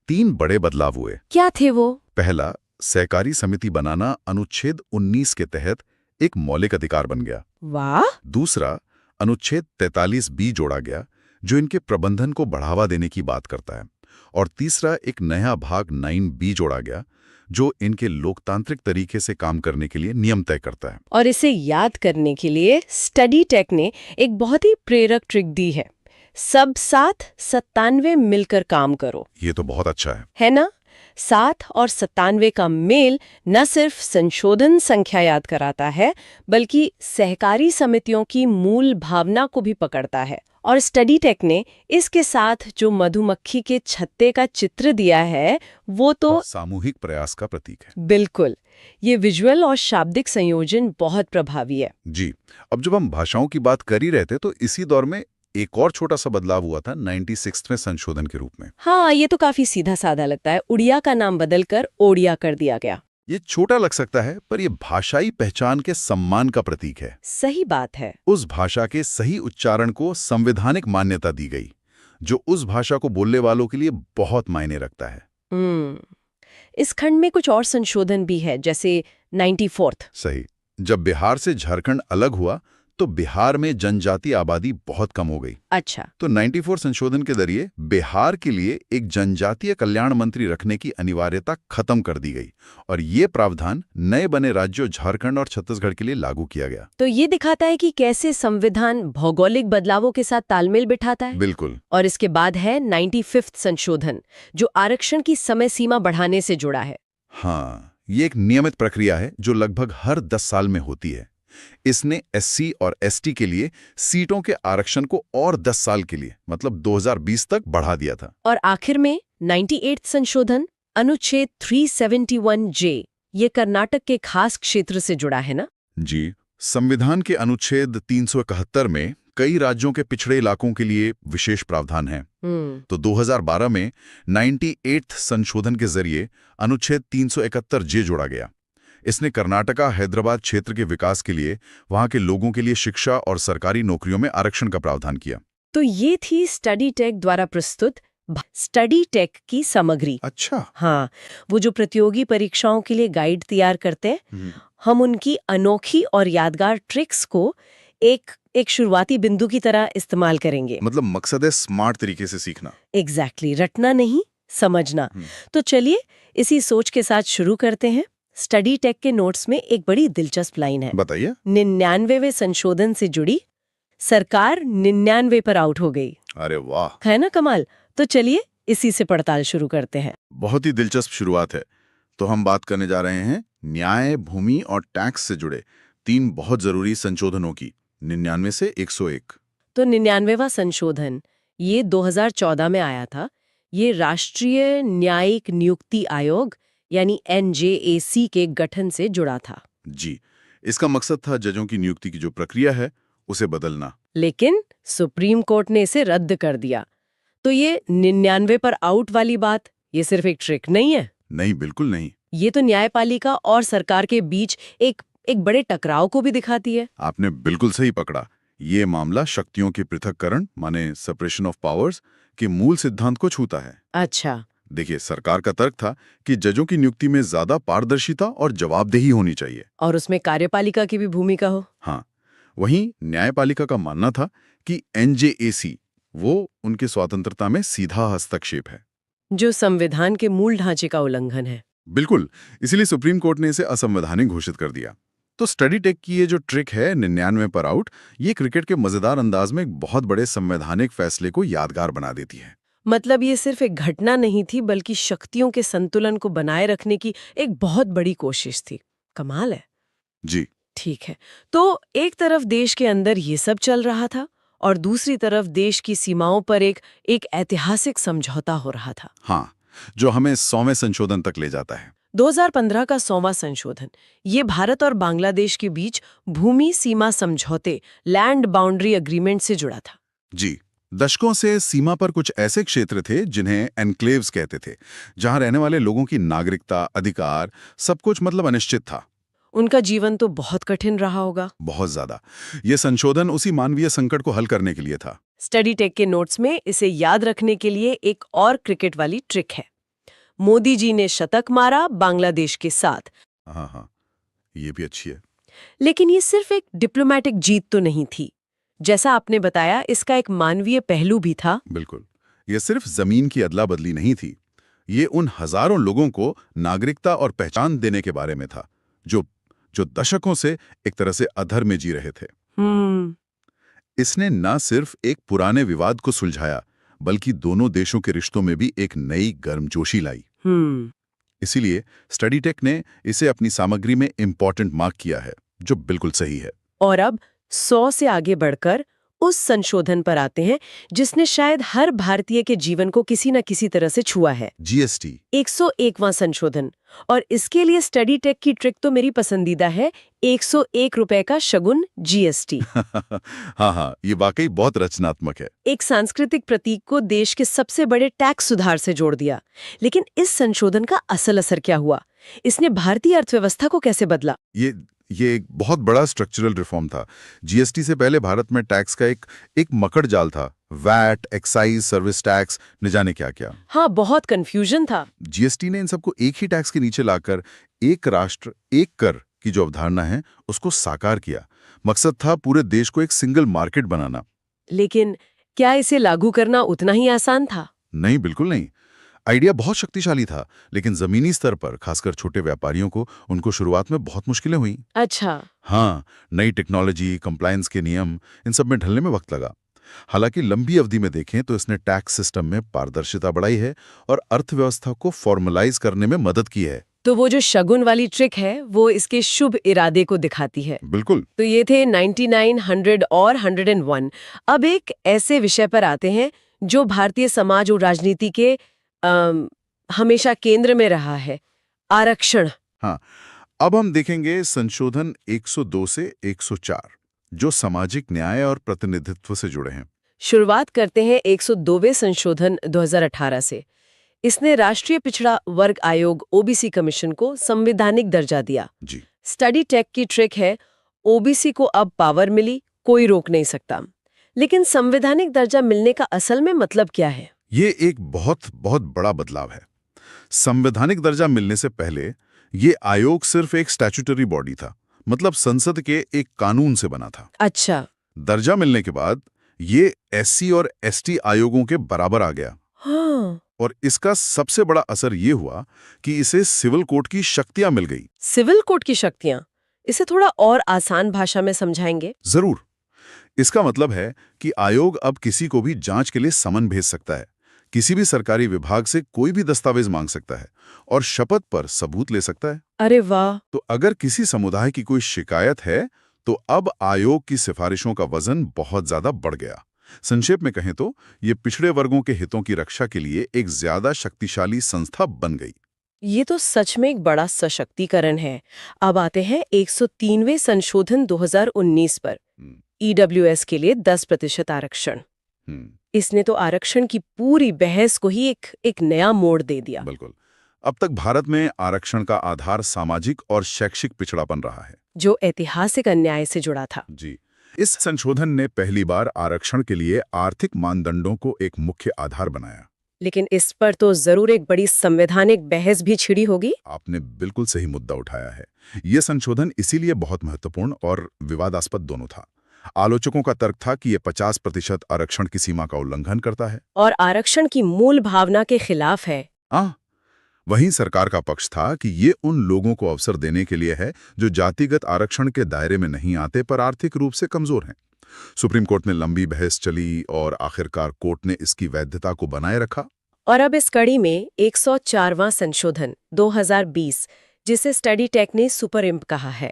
3 बड़े बदलाव हुए। क्या थे वो? पहला, सहकारी समिति बनाना अनुच्छेद 19 के तहत एक मौलिक अधिकार बन गया। वाह! दूसरा, अनुच्छेद 43B जोड़ा गया, जो इनके प्रबंधन को बढ़ावा देने की बात करता है। और तीसरा, एक नया भाग 9B जोड़ा गया, जो इनके लोकतांत्रिक तरीके से काम करने के लिए नियम तय करता है। और इसे याद करने के लिए स्टडी टेक ने एक बहुत ही प्रेरक ट्रिक दी है। सब साथ 97 मिलकर काम करो। ये तो बहुत अच्छा है ना? 7 और 97 का मेल न सिर्फ संशोधन संख्या याद कराता है, बल्कि सहकारी समितियों की मूल भावना को भी पकड़ता है। और स्टडी टेक ने इसके साथ जो मधुमक्खी के छत्ते का चित्र दिया है, वो तो सामूहिक प्रयास का प्रतीक है। बिल्कुल। ये विजुअल और शाब्दिक संयोजन बहुत प्रभावी है। जी, अब जब हम भाषाओं की बात कर ही रहे थे, तो इसी दौर में एक और छोटा सा बदलाव हुआ था 96वें संशोधन के रूप में। हाँ, ये तो काफी सीधा साधा लगता है। उड़िया का नाम बदलकर ओडिया कर दिया गया। ये छोटा लग सकता है, पर ये भाषाई पहचान के सम्मान का प्रतीक है। सही बात है। उस भाषा के सही उच्चारण को संवैधानिक मान्यता दी गई, जो उस भाषा को बोलने वालों के लिए बहुत मायने रखता है। इस खंड में कुछ और संशोधन भी है, जैसे 94th। सही। जब बिहार से झारखंड अलग हुआ, तो बिहार में जनजातीय आबादी बहुत कम हो गई। अच्छा। तो 94 संशोधन के जरिए बिहार के लिए एक जनजातीय कल्याण मंत्री रखने की अनिवार्यता खत्म कर दी गई, और ये प्रावधान नए बने राज्यों झारखंड और छत्तीसगढ़ के लिए लागू किया गया। तो ये दिखाता है कि कैसे संविधान भौगोलिक बदलावों के साथ तालमेल बिठाता है। बिल्कुल। और इसके बाद है 95th संशोधन, जो आरक्षण की समय सीमा बढ़ाने से जुड़ा है। हाँ, ये एक नियमित प्रक्रिया है जो लगभग हर 10 साल में होती है। इसने एससी और एसटी के लिए सीटों के आरक्षण को और 10 साल के लिए, मतलब 2020 तक बढ़ा दिया था। और आखिर में 98th संशोधन, अनुच्छेद 371J, ये कर्नाटक के खास क्षेत्र से जुड़ा है ना? जी, संविधान के अनुच्छेद 371 में कई राज्यों के पिछड़े इलाकों के लिए विशेष प्रावधान है। तो 2012 में 98th संशोधन के जरिए अनुच्छेद 371J जोड़ा गया। इसने कर्नाटका हैदराबाद क्षेत्र के विकास के लिए वहां के लोगों के लिए शिक्षा और सरकारी नौकरियों में आरक्षण का प्रावधान किया। तो ये थी स्टडी टेक द्वारा प्रस्तुत स्टडी टेक की सामग्री। अच्छा। हाँ, वो जो प्रतियोगी परीक्षाओं के लिए गाइड तैयार करते हैं, हम उनकी अनोखी और यादगार ट्रिक्स को एक शुरुआती बिंदु की तरह इस्तेमाल करेंगे। मतलब मकसद है स्मार्ट तरीके से सीखना। एग्जैक्टली, रटना नहीं, समझना। तो चलिए इसी सोच के साथ शुरू करते हैं। स्टडी टेक के नोट्स में एक बड़ी दिलचस्प लाइन है। बताइए। 99वें संशोधन से जुड़ी सरकार 99 पर आउट हो गई। अरे वाह, है ना कमाल? तो चलिए इसी से पड़ताल शुरू करते हैं। बहुत ही दिलचस्प शुरुआत है। तो हम बात करने जा रहे हैं न्याय, भूमि और टैक्स से जुड़े 3 बहुत जरूरी संशोधनों की, 99 से 101। तो 99वां संशोधन ये 2014 में आया था। ये राष्ट्रीय न्यायिक नियुक्ति आयोग यानी NJAC के गठन से जुड़ा था। जी, इसका मकसद था जजों की नियुक्ति की जो प्रक्रिया है उसे बदलना। लेकिन सुप्रीम कोर्ट ने इसे रद्द कर दिया। तो ये 99 पर आउट वाली बात, ये सिर्फ एक ट्रिक नहीं है। नहीं, बिल्कुल नहीं। ये तो न्यायपालिका और सरकार के बीच एक बड़े टकराव को भी दिखाती है। आपने बिल्कुल सही पकड़ा। ये मामला शक्तियों के पृथक्करण, माने सेपरेशन ऑफ पावर्स, के मूल सिद्धांत को छूता है। अच्छा। देखिए, सरकार का तर्क था कि जजों की नियुक्ति में ज्यादा पारदर्शिता और जवाबदेही होनी चाहिए, और उसमें कार्यपालिका की भी भूमिका हो। हाँ, वहीं न्यायपालिका का मानना था कि NJAC वो उनके स्वतंत्रता में सीधा हस्तक्षेप है, जो संविधान के मूल ढांचे का उल्लंघन है। बिल्कुल। इसीलिए सुप्रीम कोर्ट ने इसे असंवैधानिक घोषित कर दिया। तो स्टडी टेक की ये जो ट्रिक है 99 पर आउट, ये क्रिकेट के मजेदार अंदाज में एक बहुत बड़े संवैधानिक फैसले को यादगार बना देती है। मतलब ये सिर्फ एक घटना नहीं थी, बल्कि शक्तियों के संतुलन को बनाए रखने की एक बहुत बड़ी कोशिश थी। कमाल है। जी, ठीक है। तो एक तरफ देश के अंदर ये सब चल रहा था, और दूसरी तरफ देश की सीमाओं पर एक ऐतिहासिक समझौता हो रहा था। हाँ, जो हमें 100वें संशोधन तक ले जाता है। 2015 का 100वां संशोधन, ये भारत और बांग्लादेश के बीच भूमि सीमा समझौते, लैंड बाउंड्री एग्रीमेंट से जुड़ा था। जी, दशकों से सीमा पर कुछ ऐसे क्षेत्र थे जिन्हें एनक्लेव्स कहते थे, जहां रहने वाले लोगों की नागरिकता, अधिकार, सब कुछ मतलब अनिश्चित था। उनका जीवन तो बहुत कठिन रहा होगा। बहुत ज्यादा। ये संशोधन उसी मानवीय संकट को हल करने के लिए था। स्टडी टेक के नोट्स में इसे याद रखने के लिए एक और क्रिकेट वाली ट्रिक है। मोदी जी ने शतक मारा बांग्लादेश के साथ। हाँ हाँ, ये भी अच्छी है। लेकिन ये सिर्फ एक डिप्लोमेटिक जीत तो नहीं थी। जैसा आपने बताया, इसका एक मानवीय पहलू भी था। बिल्कुल, ये सिर्फ जमीन की अदला बदली नहीं थी, ये उन हजारों लोगों को नागरिकता और पहचान देने के बारे में था जो जो दशकों से एक तरह से अधर में जी रहे थे। इसने न सिर्फ एक पुराने विवाद को सुलझाया, बल्कि दोनों देशों के रिश्तों में भी एक नई गर्मजोशी लाई। इसीलिए स्टडी टेक ने इसे अपनी सामग्री में इम्पोर्टेंट मार्क किया है, जो बिल्कुल सही है। और अब 100 से आगे बढ़कर उस संशोधन पर आते हैं जिसने शायद हर भारतीय के जीवन को किसी न किसी तरह से छुआ है। जीएसटी 101वां संशोधन। और इसके लिए स्टडी टेक की ट्रिक तो मेरी पसंदीदा है, 101 रुपए का शगुन जीएसटी। हाँ, ये वाकई बहुत रचनात्मक है। एक सांस्कृतिक प्रतीक को देश के सबसे बड़े टैक्स सुधार से जोड़ दिया। लेकिन इस संशोधन का असल असर क्या हुआ? इसने भारतीय अर्थव्यवस्था को कैसे बदला? ये एक बहुत बड़ा स्ट्रक्चरल रिफॉर्म था। जीएसटी से पहले भारत में टैक्स का एक मकड़ जाल था। वैट, एक्साइज, सर्विस टैक्स, न जाने क्या क्या। हाँ, बहुत कंफ्यूजन था। जीएसटी ने इन सबको एक ही टैक्स के नीचे लाकर एक राष्ट्र एक कर की जो अवधारणा है उसको साकार किया। मकसद था पूरे देश को एक सिंगल मार्केट बनाना। लेकिन क्या इसे लागू करना उतना ही आसान था? नहीं, बिल्कुल नहीं। आइडिया बहुत शक्तिशाली था, लेकिन जमीनी स्तर पर खासकर छोटे व्यापारियों को उनको शुरुआत में बहुत मुश्किलें हुई। अच्छा। हाँ, नई टेक्नोलॉजी, कंप्लायंस के नियम, इन सब में ढलने में वक्त लगा। हालांकि लंबी अवधि में देखें तो इसने टैक्स सिस्टम में पारदर्शिता बढ़ाई है और अर्थव्यवस्था को फॉर्मलाइज करने में मदद की है। तो वो जो शगुन वाली ट्रिक है वो इसके शुभ इरादे को दिखाती है। बिल्कुल। तो ये थे 99, 100 और 101। अब एक ऐसे विषय पर आते हैं जो भारतीय समाज और राजनीति के हमेशा केंद्र में रहा है, आरक्षण। हाँ, अब हम देखेंगे संशोधन 102 से 104 जो सामाजिक न्याय और प्रतिनिधित्व से जुड़े हैं। शुरुआत करते हैं 102वें संशोधन 2018 से। इसने राष्ट्रीय पिछड़ा वर्ग आयोग ओबीसी कमीशन को संवैधानिक दर्जा दिया। जी। स्टडी टेक की ट्रिक है, ओबीसी को अब पावर मिली, कोई रोक नहीं सकता। लेकिन संवैधानिक दर्जा मिलने का असल में मतलब क्या है? ये एक बहुत बहुत बड़ा बदलाव है। संवैधानिक दर्जा मिलने से पहले ये आयोग सिर्फ एक स्टैट्यूटरी बॉडी था, मतलब संसद के एक कानून से बना था। अच्छा। दर्जा मिलने के बाद ये एससी और एसटी आयोगों के बराबर आ गया। हाँ। और इसका सबसे बड़ा असर ये हुआ कि इसे सिविल कोर्ट की शक्तियां मिल गई। सिविल कोर्ट की शक्तियां? इसे थोड़ा और आसान भाषा में समझाएंगे? जरूर। इसका मतलब है कि आयोग अब किसी को भी जांच के लिए समन भेज सकता है, किसी भी सरकारी विभाग से कोई भी दस्तावेज मांग सकता है और शपथ पर सबूत ले सकता है। अरे वाह! तो अगर किसी समुदाय की कोई शिकायत है तो अब आयोग की सिफारिशों का वजन बहुत ज्यादा बढ़ गया। संक्षेप में कहें तो ये पिछड़े वर्गों के हितों की रक्षा के लिए एक ज्यादा शक्तिशाली संस्था बन गई। ये तो सच में एक बड़ा सशक्तिकरण है। अब आते हैं 103वें संशोधन 2019 पर। ईडब्ल्यूएस के लिए 10% आरक्षण। इसने तो आरक्षण की पूरी बहस को ही एक नया मोड़ दे दिया। बिल्कुल। अब तक भारत में आरक्षण का आधार सामाजिक और शैक्षिक पिछड़ापन रहा है, जो ऐतिहासिक अन्याय से जुड़ा था। जी। इस संशोधन ने पहली बार आरक्षण के लिए आर्थिक मानदंडों को एक मुख्य आधार बनाया। लेकिन इस पर तो जरूर एक बड़ी संवैधानिक बहस भी छिड़ी होगी। आपने बिल्कुल सही मुद्दा उठाया है। यह संशोधन इसीलिए बहुत महत्वपूर्ण और विवादास्पद दोनों था। आलोचकों का तर्क था कि यह 50% आरक्षण की सीमा का उल्लंघन करता है और आरक्षण की मूल भावना के खिलाफ है। वहीं सरकार का पक्ष था कि ये उन लोगों को अवसर देने के लिए है जो जातिगत आरक्षण के दायरे में नहीं आते पर आर्थिक रूप से कमजोर हैं। सुप्रीम कोर्ट में लंबी बहस चली और आखिरकार कोर्ट ने इसकी वैधता को बनाए रखा। और अब इस कड़ी में 104वां संशोधन 2020, जिसे स्टडी टेक ने सुपर इम्प कहा है,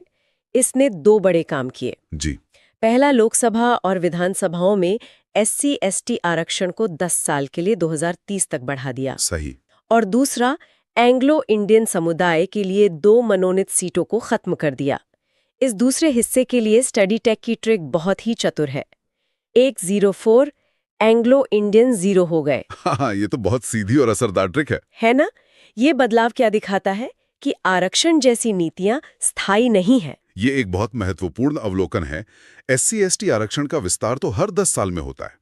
इसने 2 बड़े काम किए। जी। पहला, लोकसभा और विधानसभाओं में SC/ST आरक्षण को 10 साल के लिए 2030 तक बढ़ा दिया। सही। और दूसरा, एंग्लो इंडियन समुदाय के लिए 2 मनोनीत सीटों को खत्म कर दिया। इस दूसरे हिस्से के लिए स्टडी टेक की ट्रिक बहुत ही चतुर है। 104 एंग्लो इंडियन 0 हो गए। हाँ, ये तो बहुत सीधी और असरदार ट्रिक है ना? ये बदलाव क्या दिखाता है कि आरक्षण जैसी नीतियां स्थायी नहीं है। ये एक बहुत महत्वपूर्ण अवलोकन है। SC/ST आरक्षण का विस्तार तो हर 10 साल में होता है।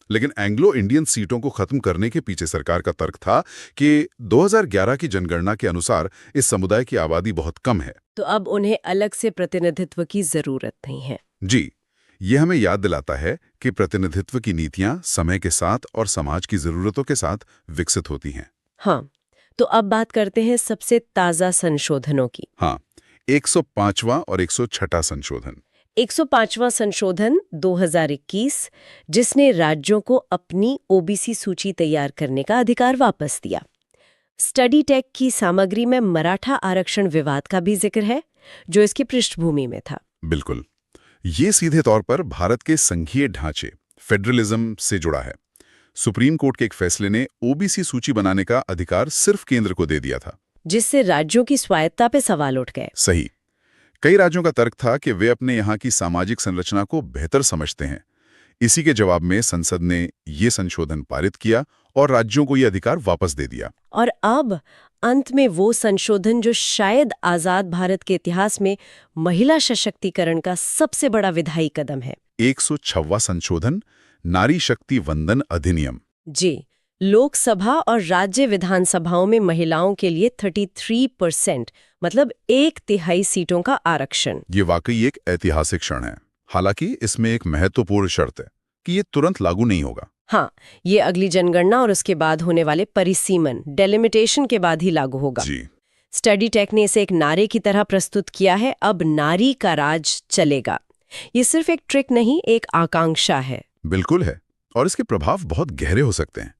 लेकिन एंग्लो इंडियन सीटों को खत्म करने के पीछे सरकार का तर्क था कि 2011 की जनगणना के अनुसार इस समुदाय की आबादी बहुत कम है। तो अब उन्हें अलग से प्रतिनिधित्व की जरूरत नहीं है। जी, ये हमें याद दिलाता है कि प्रतिनिधित्व की नीतियां समय के साथ और समाज की जरूरतों के साथ विकसित होती हैं। हाँ, तो अब बात करते हैं सबसे ताजा संशोधनों की। हाँ, 105वां और 106वां संशोधन। 105वां संशोधन 2021, जिसने राज्यों को अपनी ओबीसी सूची तैयार करने का अधिकार वापस दिया। स्टडी टेक की सामग्री में मराठा आरक्षण विवाद का भी जिक्र है, जो इसकी पृष्ठभूमि में था। बिल्कुल, ये सीधे तौर पर भारत के संघीय ढांचे फेडरलिज्म से जुड़ा है। सुप्रीम कोर्ट के एक फैसले ने ओबीसी सूची बनाने का अधिकार सिर्फ केंद्र को दे दिया था, जिससे राज्यों की स्वायत्ता पे सवाल उठ गए। सही। कई राज्यों का तर्क था कि वे अपने यहाँ की सामाजिक संरचना को बेहतर समझते हैं। इसी के जवाब में संसद ने ये संशोधन पारित किया और राज्यों को ये अधिकार वापस दे दिया। और अब अंत में वो संशोधन जो शायद आजाद भारत के इतिहास में महिला सशक्तिकरण का सबसे बड़ा विधायी कदम है। 106वां संशोधन, नारी शक्ति वंदन अधिनियम। जी, लोकसभा और राज्य विधानसभाओं में महिलाओं के लिए 33%, मतलब 1/3 सीटों का आरक्षण। ये वाकई एक ऐतिहासिक क्षण है। हालांकि इसमें एक महत्वपूर्ण शर्त है कि ये तुरंत लागू नहीं होगा। हाँ, ये अगली जनगणना और उसके बाद होने वाले परिसीमन डेलिमिटेशन के बाद ही लागू होगा। जी, स्टडी टेक ने इसे एक नारे की तरह प्रस्तुत किया है, अब नारी का राज चलेगा। ये सिर्फ एक ट्रिक नहीं, एक आकांक्षा है। बिल्कुल है, और इसके प्रभाव बहुत गहरे हो सकते हैं।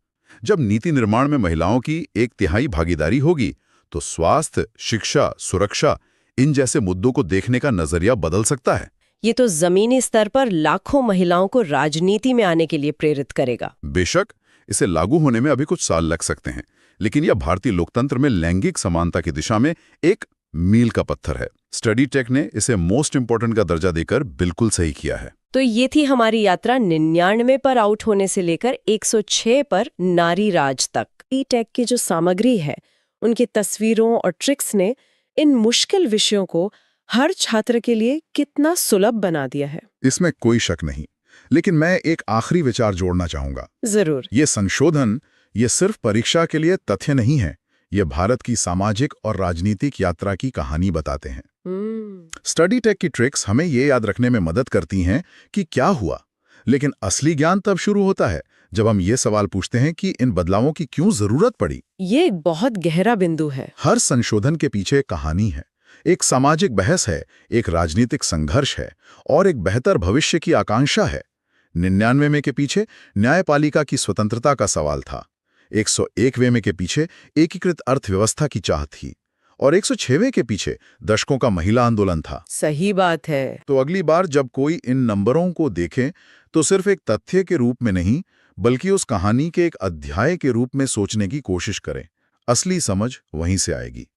जब नीति निर्माण में महिलाओं की 1/3 भागीदारी होगी तो स्वास्थ्य, शिक्षा, सुरक्षा, इन जैसे मुद्दों को देखने का नजरिया बदल सकता है। ये तो जमीनी स्तर पर लाखों महिलाओं को राजनीति में आने के लिए प्रेरित करेगा। बेशक, इसे लागू होने में अभी कुछ साल लग सकते हैं, लेकिन यह भारतीय लोकतंत्र में लैंगिक समानता की दिशा में एक मील का पत्थर है। स्टडी टेक ने इसे मोस्ट इंपॉर्टेंट का दर्जा देकर बिल्कुल सही किया है। तो ये थी हमारी यात्रा 99 पर आउट होने से लेकर 106 पर नारी राज तक। टेक की जो सामग्री है, उनकी तस्वीरों और ट्रिक्स ने इन मुश्किल विषयों को हर छात्र के लिए कितना सुलभ बना दिया है। इसमें कोई शक नहीं, लेकिन मैं एक आखिरी विचार जोड़ना चाहूंगा। जरूर। ये संशोधन ये सिर्फ परीक्षा के लिए तथ्य नहीं है, ये भारत की सामाजिक और राजनीतिक यात्रा की कहानी बताते हैं। स्टडी टेक की ट्रिक्स हमें ये याद रखने में मदद करती हैं कि क्या हुआ, लेकिन असली ज्ञान तब शुरू होता है जब हम ये सवाल पूछते हैं कि इन बदलावों की क्यों जरूरत पड़ी। ये एक बहुत गहरा बिंदु है। हर संशोधन के पीछे एक कहानी है, एक सामाजिक बहस है, एक राजनीतिक संघर्ष है और एक बेहतर भविष्य की आकांक्षा है। 99वें में के पीछे न्यायपालिका की स्वतंत्रता का सवाल था, 101वें में के पीछे एकीकृत अर्थव्यवस्था की चाह थी और 106वें के पीछे दशकों का महिला आंदोलन था। सही बात है। तो अगली बार जब कोई इन नंबरों को देखे तो सिर्फ एक तथ्य के रूप में नहीं, बल्कि उस कहानी के एक अध्याय के रूप में सोचने की कोशिश करें। असली समझ वहीं से आएगी।